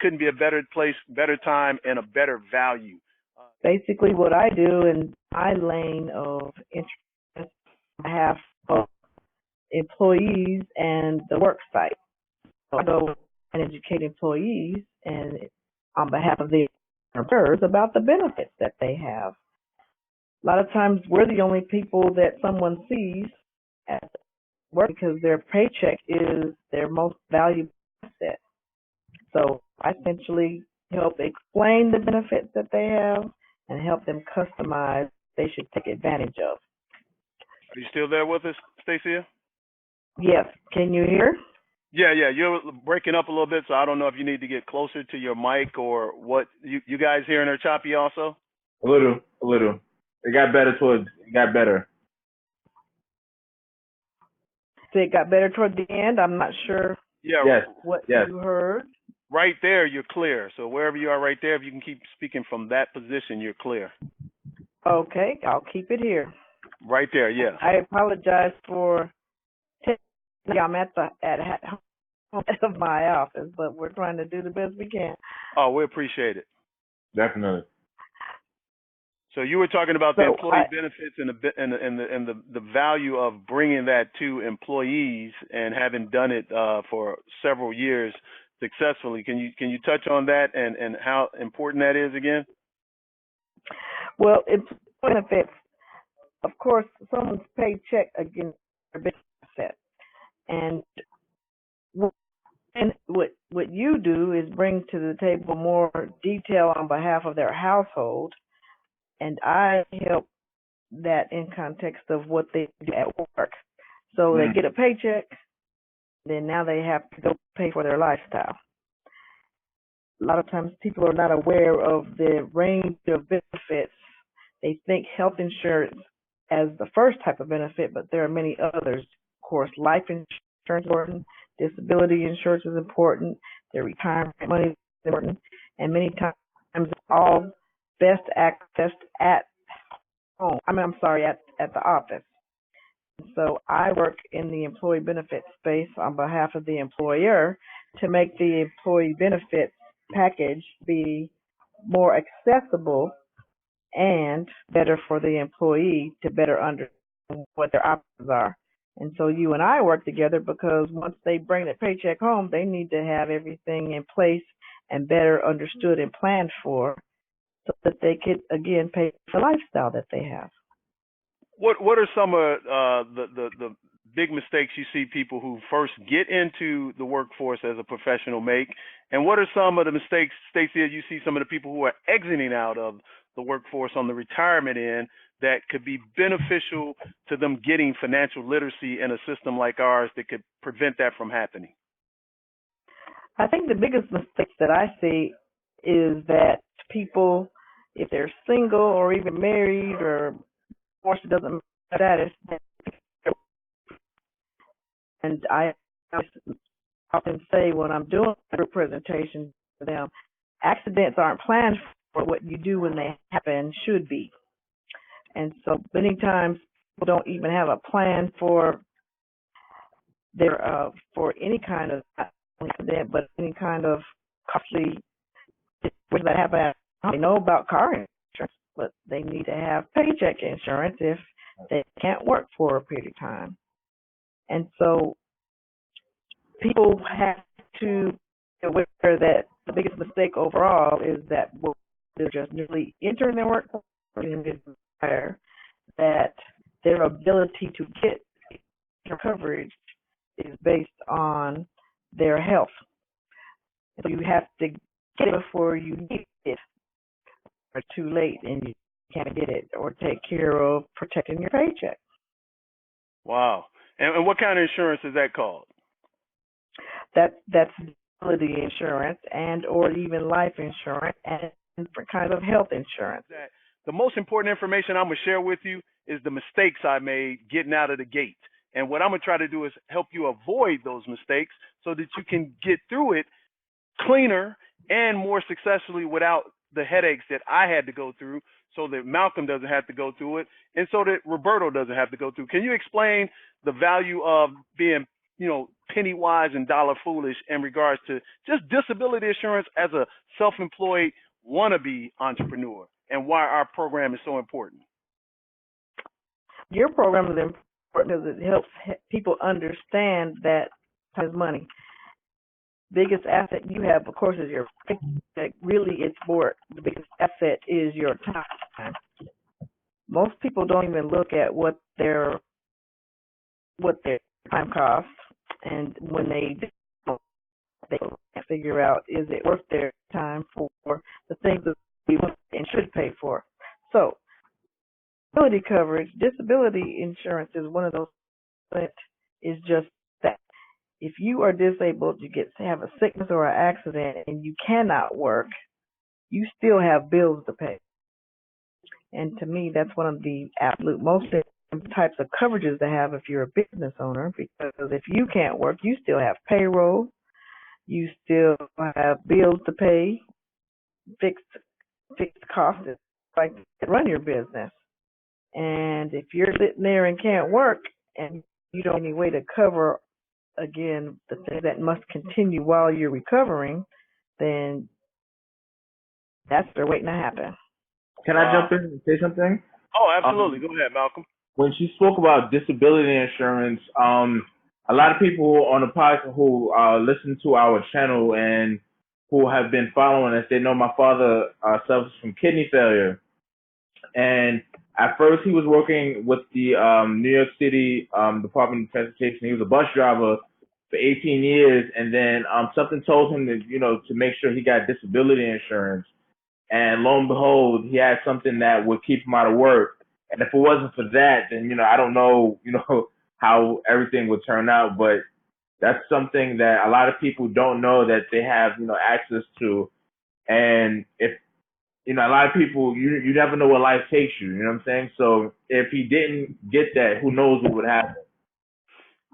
couldn't be a better place, better time, and a better value. Basically, what I do in my lane of interest, I have employees and the work site. So I go and educate employees and on behalf of the employers about the benefits that they have. A lot of times we're the only people that someone sees at work because their paycheck is their most valuable asset. So I essentially help explain the benefits that they have and help them customize they should take advantage of. Are you still there with us, Stacia? Yes. Can you hear? Yeah, you're breaking up a little bit, so I don't know if you need to get closer to your mic or what. You guys hearing her choppy also? A little. It got better. So it got better toward the end. I'm not sure what you heard. Right there, you're clear. So wherever you are right there, if you can keep speaking from that position, you're clear. Okay, I'll keep it here. Right there, yeah. I apologize for I'm at home of my office, but we're trying to do the best we can. Oh, we appreciate it. Definitely. So you were talking about the employee benefits and the value of bringing that to employees and having done it for several years successfully. Can you touch on that and how important that is again? Well, it's benefits. Of course, someone's paycheck against their benefit, and what you do is bring to the table more detail on behalf of their household, and I help that in context of what they do at work. So they get a paycheck, then now they have to go pay for their lifestyle. A lot of times people are not aware of the range of benefits. They think health insurance as the first type of benefit, but there are many others. Of course, life insurance is important, disability insurance is important, their retirement money is important, and many times all best accessed at home. At the office. So I work in the employee benefit space on behalf of the employer to make the employee benefits package be more accessible and better for the employee to better understand what their options are. And so you and I work together because once they bring the paycheck home, they need to have everything in place and better understood and planned for so that they could, again, pay for the lifestyle that they have. What are some of the big mistakes you see people who first get into the workforce as a professional make? And what are some of the mistakes, Stacia, you see some of the people who are exiting out of the workforce on the retirement end that could be beneficial to them getting financial literacy in a system like ours that could prevent that from happening? I think the biggest mistakes that I see is that people, if they're single or even married or divorced, it doesn't matter status. And I often say when I'm doing a group presentation to them, accidents aren't planned for. What you do when they happen should be. And so many times people don't even have a plan for their for any kind of accident, but any kind of costly situation that happen. They know about car insurance, but they need to have paycheck insurance if they can't work for a period of time. And so people have to be aware that the biggest mistake overall is that they're just newly entering their workforce that their ability to get coverage is based on their health. So you have to get it before you need it, or too late and you can't get it, or take care of protecting your paycheck. Wow. And what kind of insurance is that called? That's disability insurance and or even life insurance and different kinds of health insurance. The most important information I'm going to share with you is the mistakes I made getting out of the gate. And what I'm going to try to do is help you avoid those mistakes so that you can get through it cleaner and more successfully without the headaches that I had to go through, so that Malcolm doesn't have to go through it, and so that Roberto doesn't have to go through. Can you explain the value of being, penny wise and dollar foolish in regards to just disability insurance as a self-employed wannabe entrepreneur, and why our program is so important? Your program is important because it helps people understand that time is money. Biggest asset you have, of course, is your paycheck. Really, it's more, the biggest asset is your time. Most people don't even look at what their time costs, and when they do, they can't figure out, is it worth their time for the things that we want and should pay for. So disability coverage, disability insurance is one of those that is just that. If you are disabled, you have a sickness or an accident, and you cannot work, you still have bills to pay. And to me, that's one of the absolute most types of coverages to have if you're a business owner, because if you can't work, you still have payroll, you still have bills to pay, fixed costs like to run your business. And if you're sitting there and can't work and you don't have any way to cover, again, the things that must continue while you're recovering, then that's their waiting to happen. Can I jump in and say something? Oh, absolutely. Go ahead, Malcolm. When she spoke about disability insurance, a lot of people on the podcast who listen to our channel and who have been following us, they know my father suffers from kidney failure. And at first he was working with the New York City Department of Transportation. He was a bus driver for 18 years. And then something told him that, to make sure he got disability insurance. And lo and behold, he had something that would keep him out of work. And if it wasn't for that, then, I don't know, how everything would turn out. But that's something that a lot of people don't know that they have, access to. And if, a lot of people, you never know what life takes you, you know what I'm saying? So if he didn't get that, who knows what would happen?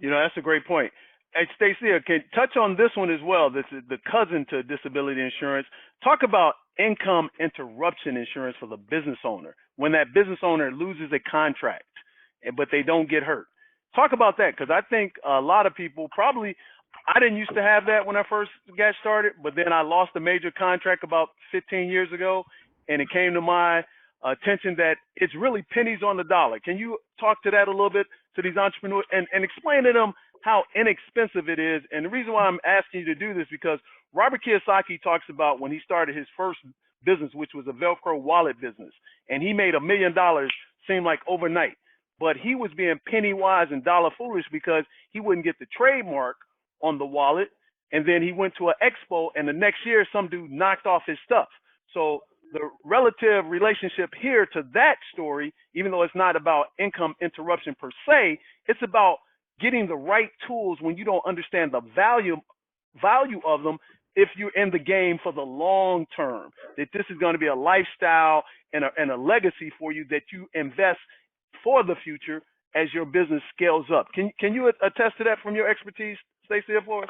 That's a great point. Hey, Stacey, can touch on this one as well. This is the cousin to disability insurance. Talk about income interruption insurance for the business owner when that business owner loses a contract, but they don't get hurt. Talk about that, because I think a lot of people probably, I didn't used to have that when I first got started, but then I lost a major contract about 15 years ago, and it came to my attention that it's really pennies on the dollar. Can you talk to that a little bit to these entrepreneurs and explain to them how inexpensive it is? And the reason why I'm asking you to do this, because Robert Kiyosaki talks about when he started his first business, which was a Velcro wallet business, and he made $1 million seem like overnight. But he was being penny wise and dollar foolish because he wouldn't get the trademark on the wallet. And then he went to an expo, and the next year some dude knocked off his stuff. So the relative relationship here to that story, even though it's not about income interruption per se, it's about getting the right tools when you don't understand the value of them, if you're in the game for the long term, that this is going to be a lifestyle and a legacy for you that you invest for the future as your business scales up. Can you attest to that from your expertise, Stacey Flores?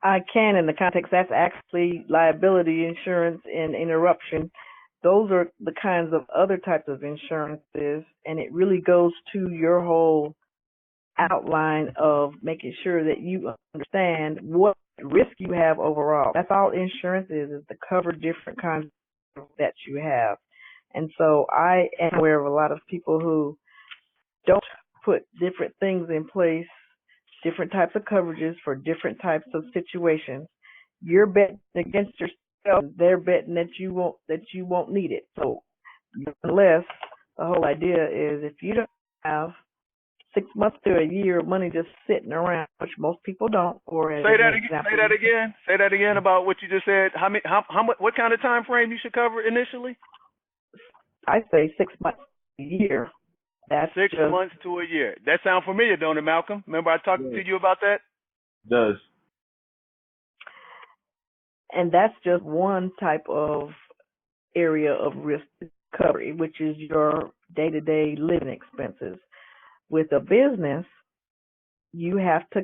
I can, in the context, that's actually liability insurance and interruption. Those are the kinds of other types of insurances, and it really goes to your whole outline of making sure that you understand what risk you have overall. That's all insurance is to cover different kinds of that you have. And so I am aware of a lot of people who don't put different things in place, different types of coverages for different types of situations. You're betting against yourself. They're betting that you won't need it. So unless, the whole idea is, if you don't have 6 months to a year of money just sitting around, which most people don't. Or say that again about what you just said. What kind of time frame you should cover initially? I say 6 months to a year. That's 6 months to a year. That sound familiar, don't it, Malcolm? Remember I talked to you about that? It does. And that's just one type of area of risk recovery, which is your day-to-day living expenses. With a business, you have to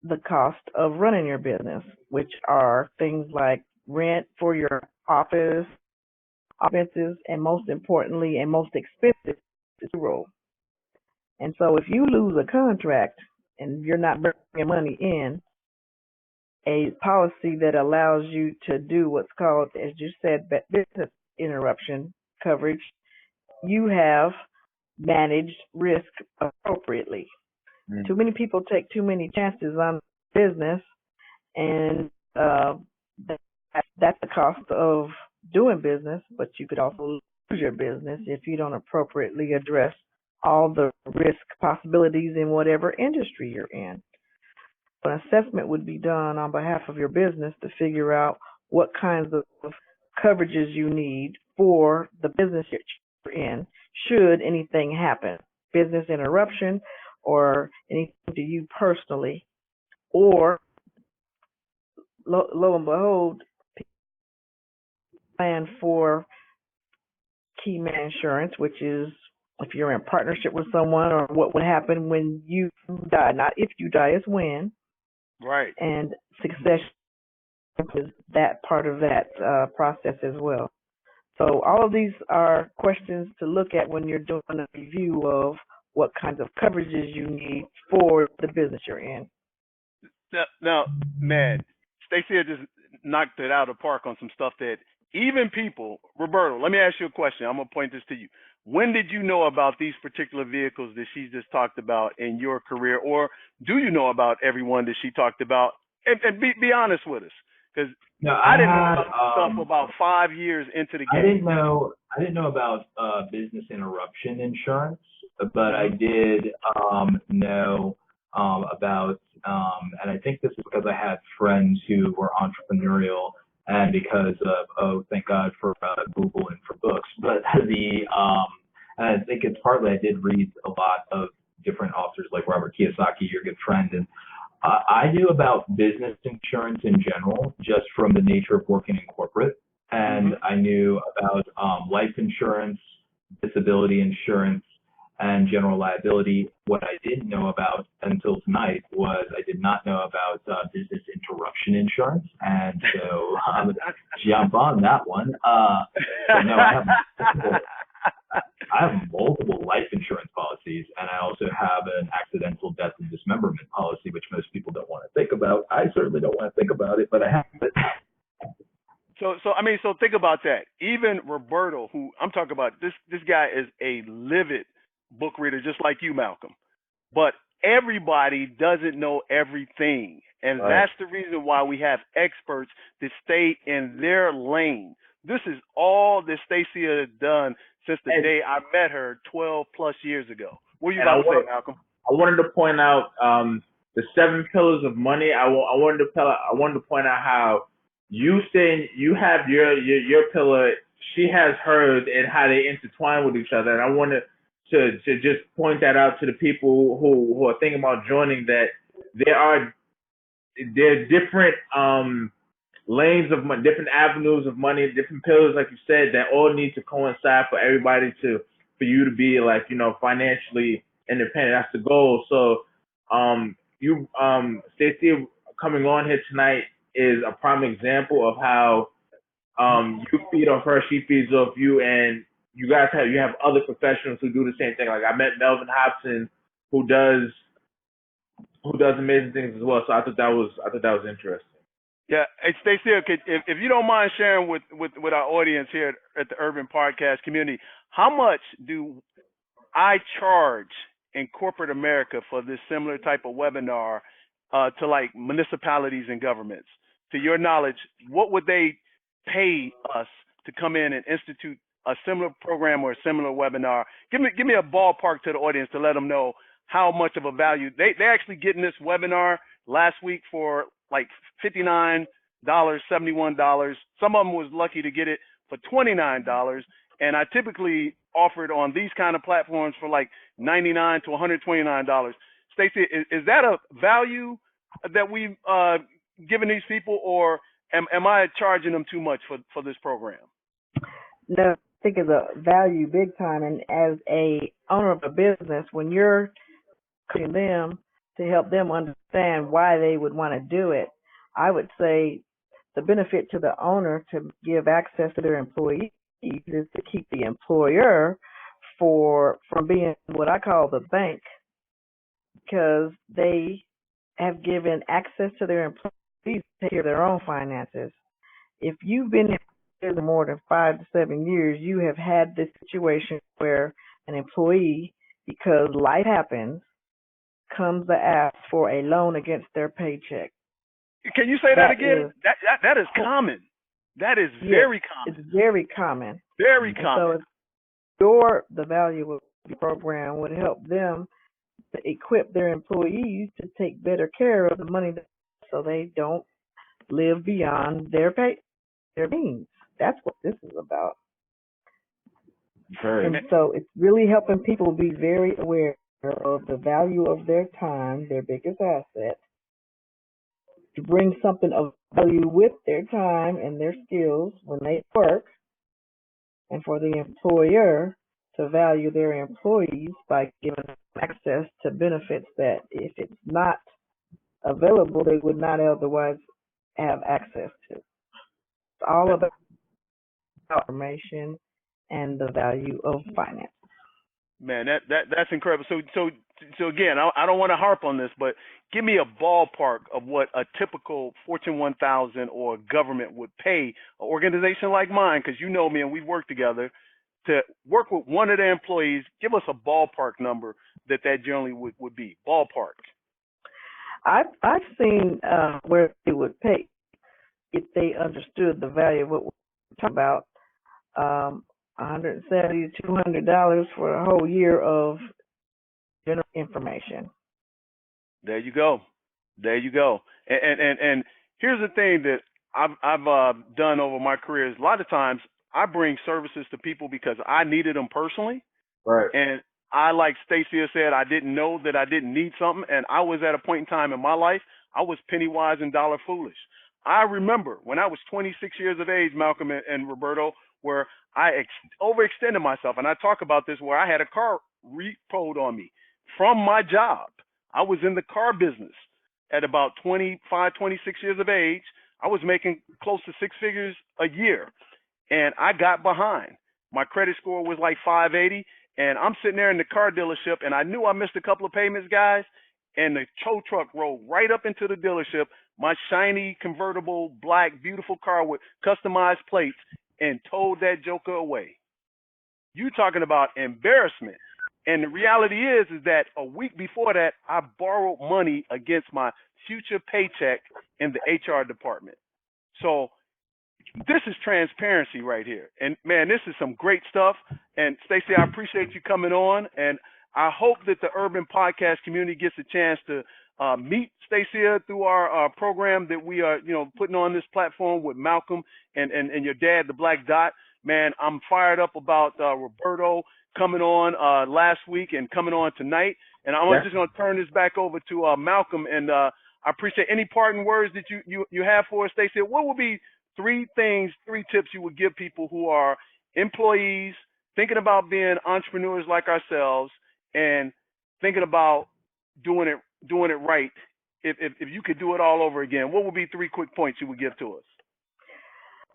the cost of running your business, which are things like rent for your office, expenses, and most importantly and most expensive is payroll. And so if you lose a contract, and you're not bringing money in, a policy that allows you to do what's called, as you said, business interruption coverage, you have managed risk appropriately. Too many people take too many chances on business, and that's the cost of doing business, but you could also lose your business if you don't appropriately address all the risk possibilities in whatever industry you're in. An assessment would be done on behalf of your business to figure out what kinds of coverages you need for the business you're in should anything happen, business interruption or anything to you personally, or lo and behold, plan for key man insurance, which is if you're in partnership with someone, or what would happen when you die, not if you die, it's when. Right. And succession is that part of that process as well. So all of these are questions to look at when you're doing a review of what kinds of coverages you need for the business you're in. Now, man, Stacey just knocked it out of the park on some stuff that even people, Roberto, let me ask you a question. I'm going to point this to you. When did you know about these particular vehicles that she just talked about in your career, or do you know about everyone that she talked about? And be honest with us, because No, I didn't know about this stuff about 5 years into the game. I didn't know about business interruption insurance, but I did know about, and I think this is because I had friends who were entrepreneurial, and because of, thank God for Google and for books, but and I think it's partly I did read a lot of different authors like Robert Kiyosaki, your good friend, and I knew about business insurance in general just from the nature of working in corporate, and I knew about life insurance, disability insurance, and general liability. What I didn't know about until tonight was I did not know about business interruption insurance, and so I'm going to jump on that one. But no, I have multiple life insurance policies, and I also have an accidental death and dismemberment policy, which most people don't want to think about. I certainly don't want to think about it, but I have it. So think about that. Even Roberto, who I'm talking about, this guy is a livid book reader, just like you, Malcolm. But everybody doesn't know everything, and that's the reason why we have experts that stay in their lane. This is all that Stacey has done since the day I met her 12 plus years ago. What are you about to say, Malcolm? I wanted to point out the 7 pillars of money. I wanted to point out how you have your pillar, she has hers, and how they intertwine with each other. And I wanted to just point that out to the people who are thinking about joining, that there are different lanes of money, different avenues of money, different pillars, like you said, that all need to coincide for everybody for you to be financially independent. That's the goal. So Stacey coming on here tonight is a prime example of how you feed off her, she feeds off you, and you have other professionals who do the same thing. Like I met Melvin Hobson, who does amazing things as well. So I thought that was interesting. Yeah, hey Stacey, if you don't mind sharing with our audience here at the Urban Podcast community, how much do I charge in corporate America for this similar type of webinar to like municipalities and governments? To your knowledge, what would they pay us to come in and institute a similar program or a similar webinar? Give me a ballpark to the audience to let them know how much of a value they actually getting this webinar last week for like $59, $71. Some of them was lucky to get it for $29, and I typically offer it on these kind of platforms for like $99 to $129. Stacey, is that a value that we've given these people, or am I charging them too much for this program? No, I think it's a value big time, and as a owner of a business, when you're coaching them to help them understand why they would want to do it, I would say the benefit to the owner to give access to their employees is to keep the employer from being what I call the bank because they have given access to their employees to take care of their own finances. If you've been here for more than 5 to 7 years, you have had this situation where an employee, because life happens, comes to ask for a loan against their paycheck. Can you say that again? That is common. That is very common. It's very common. Very common. So the value of the program would help them to equip their employees to take better care of the money so they don't live beyond their means. That's what this is about. And so it's really helping people be very aware of the value of their time, their biggest asset, to bring something of value with their time and their skills when they work, and for the employer to value their employees by giving them access to benefits that if it's not available, they would not otherwise have access to. It's all about information and the value of finance. Man, that's incredible. So again, I don't want to harp on this, but give me a ballpark of what a typical Fortune 1000 or government would pay an organization like mine, because you know me and we've worked together, to work with one of their employees. Give us a ballpark number that generally would be. Ballpark. I've seen where they would pay if they understood the value of what we're talking about. $170 to $200 for a whole year of general information. There you go. There you go. And here's the thing that I've done over my career is a lot of times I bring services to people because I needed them personally. Right. And I, like Stacia said, I didn't know that I didn't need something. And I was at a point in time in my life, I was penny wise and dollar foolish. I remember when I was 26 years of age, Malcolm and Roberto, where I overextended myself. And I talk about this where I had a car repoed on me from my job. I was in the car business at about 25, 26 years of age. I was making close to 6 figures a year. And I got behind. My credit score was like 580. And I'm sitting there in the car dealership, and I knew I missed a couple of payments, guys. And the tow truck rolled right up into the dealership, my shiny, convertible, black, beautiful car with customized plates, and towed that joker away. You talking about embarrassment. And the reality is that a week before that, I borrowed money against my future paycheck in the HR department. So this is transparency right here. And man, this is some great stuff. And Stacey, I appreciate you coming on. And I hope that the Urban Podcast community gets a chance to meet Stacia through our program that we are, putting on this platform with Malcolm and your dad, the Black Dot. Man, I'm fired up about Roberto coming on last week and coming on tonight. And I'm just going to turn this back over to Malcolm. And I appreciate any parting words that you have for us, Stacia. What would be 3 tips you would give people who are employees, thinking about being entrepreneurs like ourselves, and thinking about doing it right? If you could do it all over again, what would be 3 quick points you would give to us?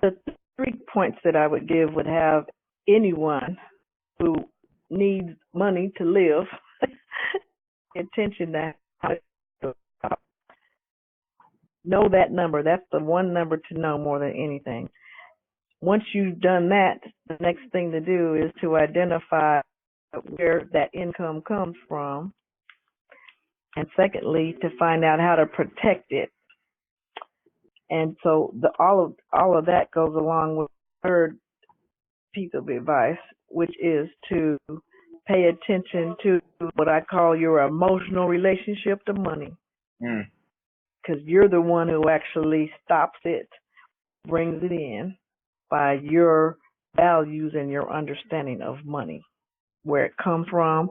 The 3 points that I would give would have anyone who needs money to live attention to how to know that number. That's the one number to know more than anything. Once you've done that, the next thing to do is to identify where that income comes from. And secondly, to find out how to protect it. And so all of that goes along with the third piece of advice, which is to pay attention to what I call your emotional relationship to money. Because you're the one who actually stops it, brings it in by your values and your understanding of money, where it comes from.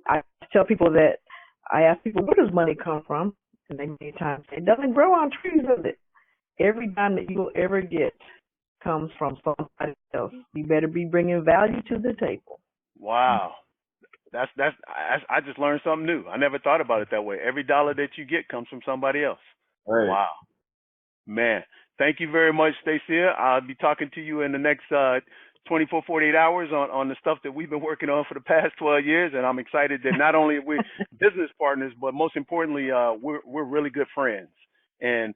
I tell people that I ask people, where does money come from? And they many times say, it doesn't grow on trees, does it? Every dime that you will ever get comes from somebody else. You better be bringing value to the table. Wow. I just learned something new. I never thought about it that way. Every dollar that you get comes from somebody else. Right. Wow. Man, thank you very much, Stacia. I'll be talking to you in the next 24, 48 hours on the stuff that we've been working on for the past 12 years. And I'm excited that not only are we business partners, but most importantly, we're really good friends. And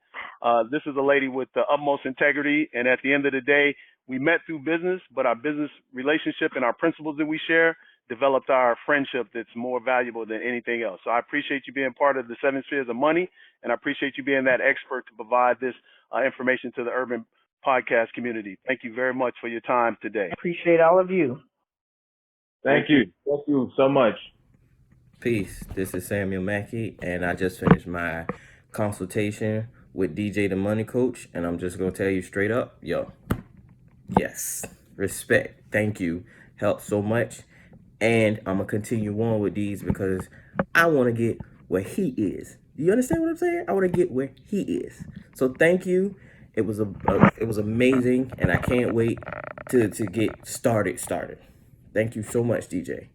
this is a lady with the utmost integrity. And at the end of the day, we met through business, but our business relationship and our principles that we share developed our friendship that's more valuable than anything else. So I appreciate you being part of the 7 Spheres of Money, and I appreciate you being that expert to provide this information to the urban podcast community. Thank you very much for your time today. Appreciate all of you. Thank you. Thank you so much. Peace. This is Samuel Mackey, and I just finished my consultation with DJ the Money Coach, and I'm just going to tell you straight up, yo, yes, respect, thank you, helped so much, and I'm going to continue on with these because I want to get where he is. You understand what I'm saying? I want to get where he is. So thank you. It was amazing, and I can't wait to get started. Thank you so much, DJ.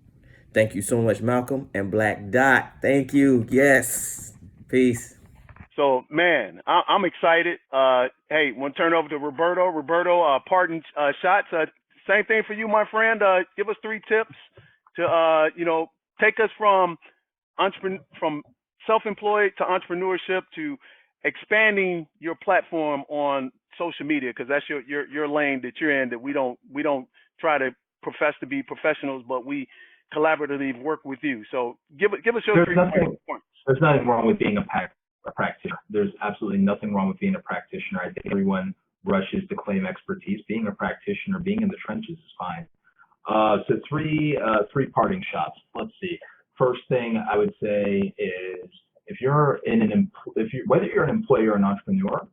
Thank you so much, Malcolm and Black Dot. Thank you. Yes. Peace. So, man, I'm excited. Hey, want to turn over to Roberto. Roberto, parting shots. Same thing for you, my friend. Give us 3 tips to, take us from self-employed to entrepreneurship to expanding your platform on social media, because that's your lane that you're in. That we don't try to profess to be professionals, but we collaboratively work with you. So give us your 3 points. There's nothing wrong with being a practitioner. There's absolutely nothing wrong with being a practitioner. I think everyone rushes to claim expertise. Being a practitioner, being in the trenches is fine. So three parting shots. Let's see. First thing I would say is whether you're an employee or an entrepreneur,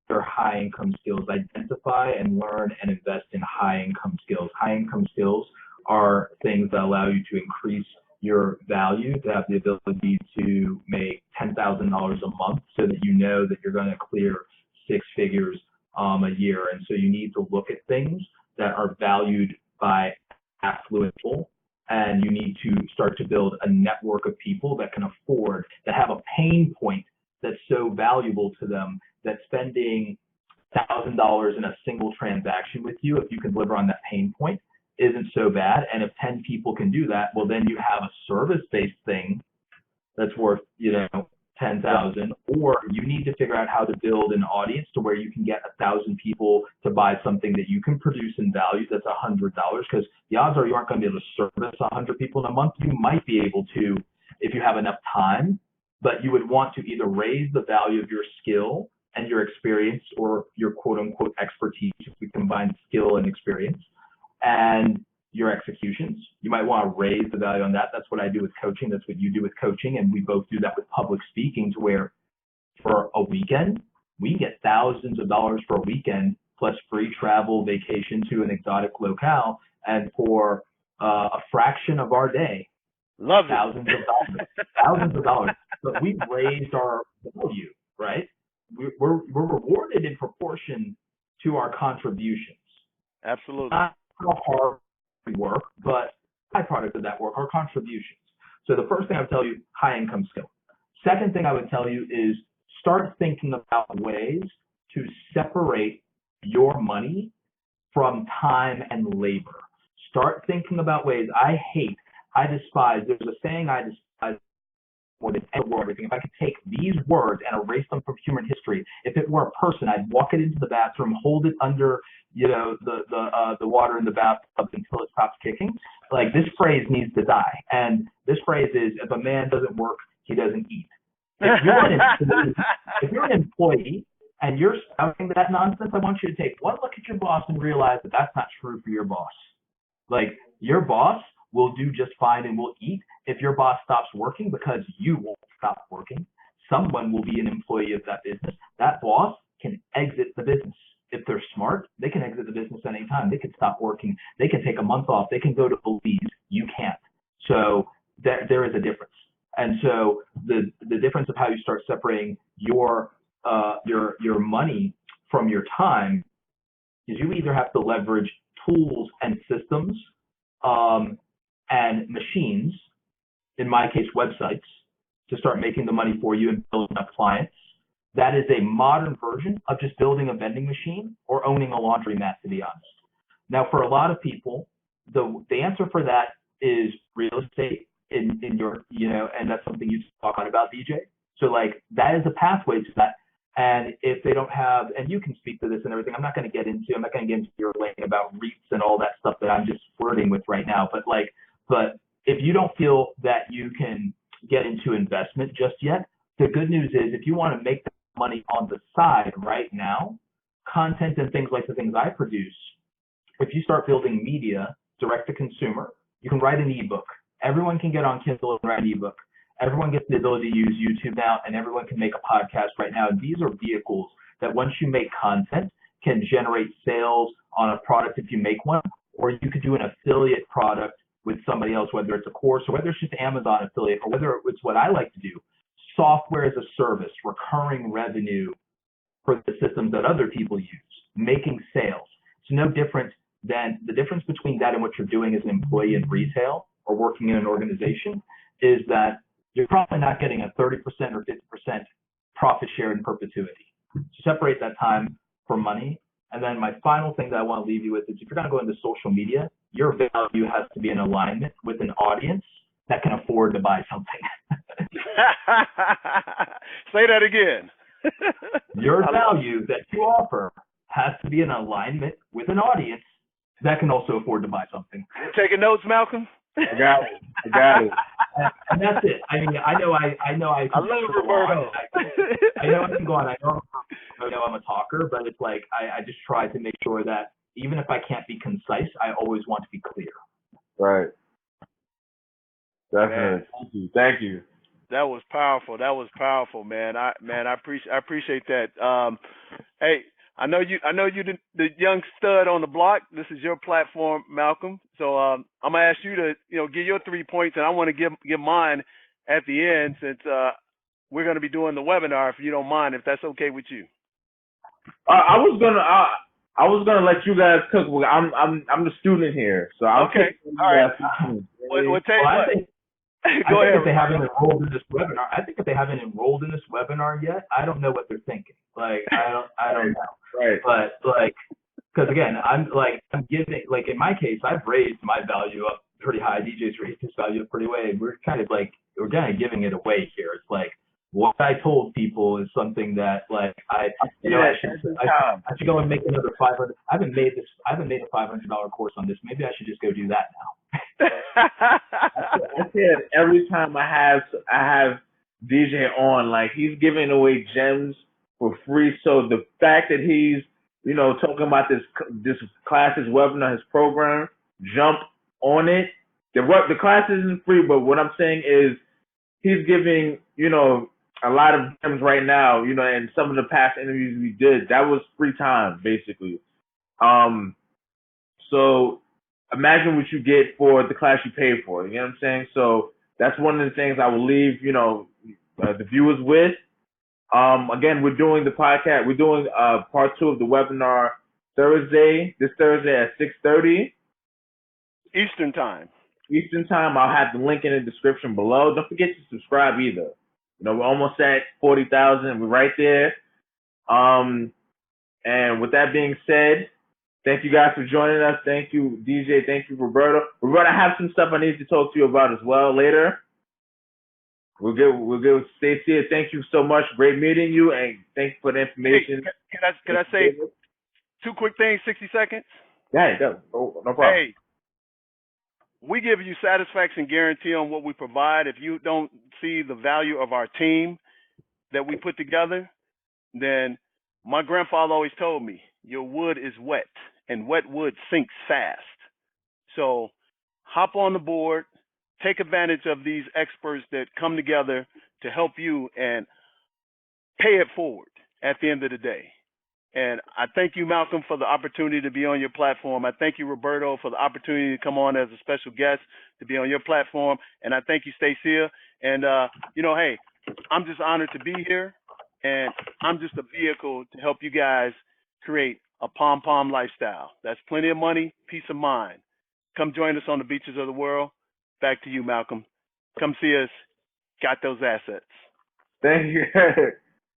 your high income skills, identify and learn and invest in high income skills. High income skills are things that allow you to increase your value, to have the ability to make $10,000 a month so that you know that you're going to clear 6 figures a year. And so you need to look at things that are valued by affluent people, and you need to start to build a network of people that can afford, that have a pain point that's so valuable to them that spending $1,000 in a single transaction with you, if you can deliver on that pain point, isn't so bad. And if 10 people can do that, well, then you have a service-based thing that's worth, $10,000, or you need to figure out how to build an audience to where you can get 1,000 people to buy something that you can produce in value that's $100, because the odds are you aren't going to be able to service 100 people in a month. You might be able to if you have enough time, but you would want to either raise the value of your skill and your experience, or your quote-unquote expertise, if we combine skill and experience, and your executions. You might want to raise the value on that. That's what I do with coaching. That's what you do with coaching. And we both do that with public speaking, to where for a weekend, we can get thousands of dollars for a weekend, plus free travel, vacation to an exotic locale. And for a fraction of our day, thousands of dollars. But we've raised our value, right? We're rewarded in proportion to our contributions. Absolutely. Not how hard we work, but byproduct of that work, our contributions. So the first thing I would tell you, high income skill. Second thing I would tell you is start thinking about ways to separate your money from time and labor. Start thinking about ways. I despise, there's a saying I despise more than any word. If I could take these words and erase them from human history, if it were a person, I'd walk it into the bathroom, hold it under, the water in the bathtub until it stops kicking. Like, this phrase needs to die. And this phrase is, if a man doesn't work, he doesn't eat. If you're an employee and you're spouting that nonsense, I want you to take one look at your boss and realize that that's not true for your boss. Like, your boss will do just fine and will eat if your boss stops working, because you won't stop working. Someone will be an employee of that business. That boss can exit the business. If they're smart, they can exit the business at any time. They can stop working. They can take a month off. They can go to Belize. You can't. So there is a difference. And so the difference of how you start separating your money from your time is you either have to leverage tools and systems and machines, in my case, websites, to start making the money for you and building up clients. That is a modern version of just building a vending machine or owning a laundromat, to be honest. Now, for a lot of people, the answer for that is real estate in your, and that's something you talk on about, DJ. So like that is a pathway to that. And if they don't have, and you can speak to this and everything, I'm not going to get into your lane about REITs and all that stuff that I'm just flirting with right now. But if you don't feel that you can get into investment just yet, the good news is if you want to make money on the side right now, content and things like the things I produce, if you start building media direct to consumer, you can write an ebook. Everyone can get on Kindle and write an ebook. Everyone gets the ability to use YouTube now, and everyone can make a podcast right now. And these are vehicles that once you make content can generate sales on a product if you make one, or you could do an affiliate product with somebody else, whether it's a course or whether it's just Amazon affiliate, or whether it's what I like to do, software as a service, recurring revenue for the systems that other people use, making sales. It's no different than the difference between that and what you're doing as an employee in retail or working in an organization is that you're probably not getting a 30% or 50% profit share in perpetuity. So separate that time for money. And then my final thing that I want to leave you with is if you're going to go into social media, your value has to be in alignment with an audience that can afford to buy something. Say that again. Your value that you offer has to be in alignment with an audience that can also afford to buy something. You taking notes, Malcolm? I got it. And that's it. I mean, I know I love Roberto. I know I can go on. I know I'm a talker, but it's like I just try to make sure that even if I can't be concise, I always want to be clear. Right. Definitely. Thank you. That was powerful, man. I appreciate that. Hey, I know you the young stud on the block. This is your platform, Malcolm. So I'm gonna ask you to give your 3 points, and I want to give mine at the end since we're gonna be doing the webinar. If you don't mind, if that's okay with you. I was gonna let you guys cook. I'm the student here, so I'll okay. All right. We'll tell you what. Go ahead. If they haven't enrolled in this webinar, if they haven't enrolled in this webinar yet, I don't know what they're thinking. Like I don't know. Right. But because again, I'm giving, like in my case, I've raised my value up pretty high. DJ's raised his value up pretty way. We're kind of giving it away here. It's like what I told people is something that like I should go and make another 500. I haven't made a $500 course on this. Maybe I should just go do that now. I say it every time I have DJ on, like he's giving away gems for free. So the fact that he's talking about this class, his webinar, his program, jump on it. The class isn't free, but what I'm saying is he's giving a lot of gems right now. And some of the past interviews we did, that was free time basically. So imagine what you get for the class you paid for. You know what I'm saying? So that's one of the things I will leave, the viewers with. Again, we're doing the podcast. We're doing part 2 of the webinar this Thursday at 6:30 Eastern time. I'll have the link in the description below. Don't forget to subscribe either. We're almost at 40,000. We're right there. And with that being said, thank you guys for joining us. Thank you, DJ. Thank you, Roberto. Roberto, I have some stuff I need to talk to you about as well later. We'll get Stacey. Thank you so much. Great meeting you, and thanks for the information. Hey, can I say 2 quick things? 60 seconds. Yeah, no problem. Hey, we give you satisfaction guarantee on what we provide. If you don't see the value of our team that we put together, then my grandfather always told me, your wood is wet, and wet wood sinks fast. So hop on the board, take advantage of these experts that come together to help you and pay it forward at the end of the day. And I thank you, Malcolm, for the opportunity to be on your platform. I thank you, Roberto, for the opportunity to come on as a special guest to be on your platform. And I thank you, Stacia. And, hey, I'm just honored to be here. And I'm just a vehicle to help you guys create a pom-pom lifestyle. That's plenty of money, peace of mind. Come join us on the beaches of the world. Back to you, Malcolm. Come see us. Got those assets. Thank you.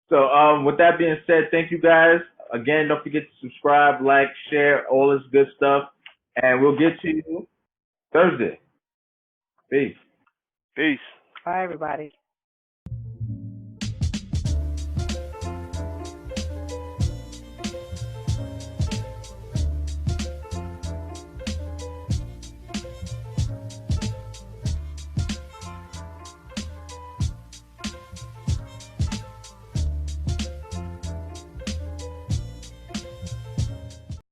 So with that being said, thank you guys. Again, don't forget to subscribe, like, share, all this good stuff. And we'll get to you Thursday. Peace. Peace. Bye, everybody.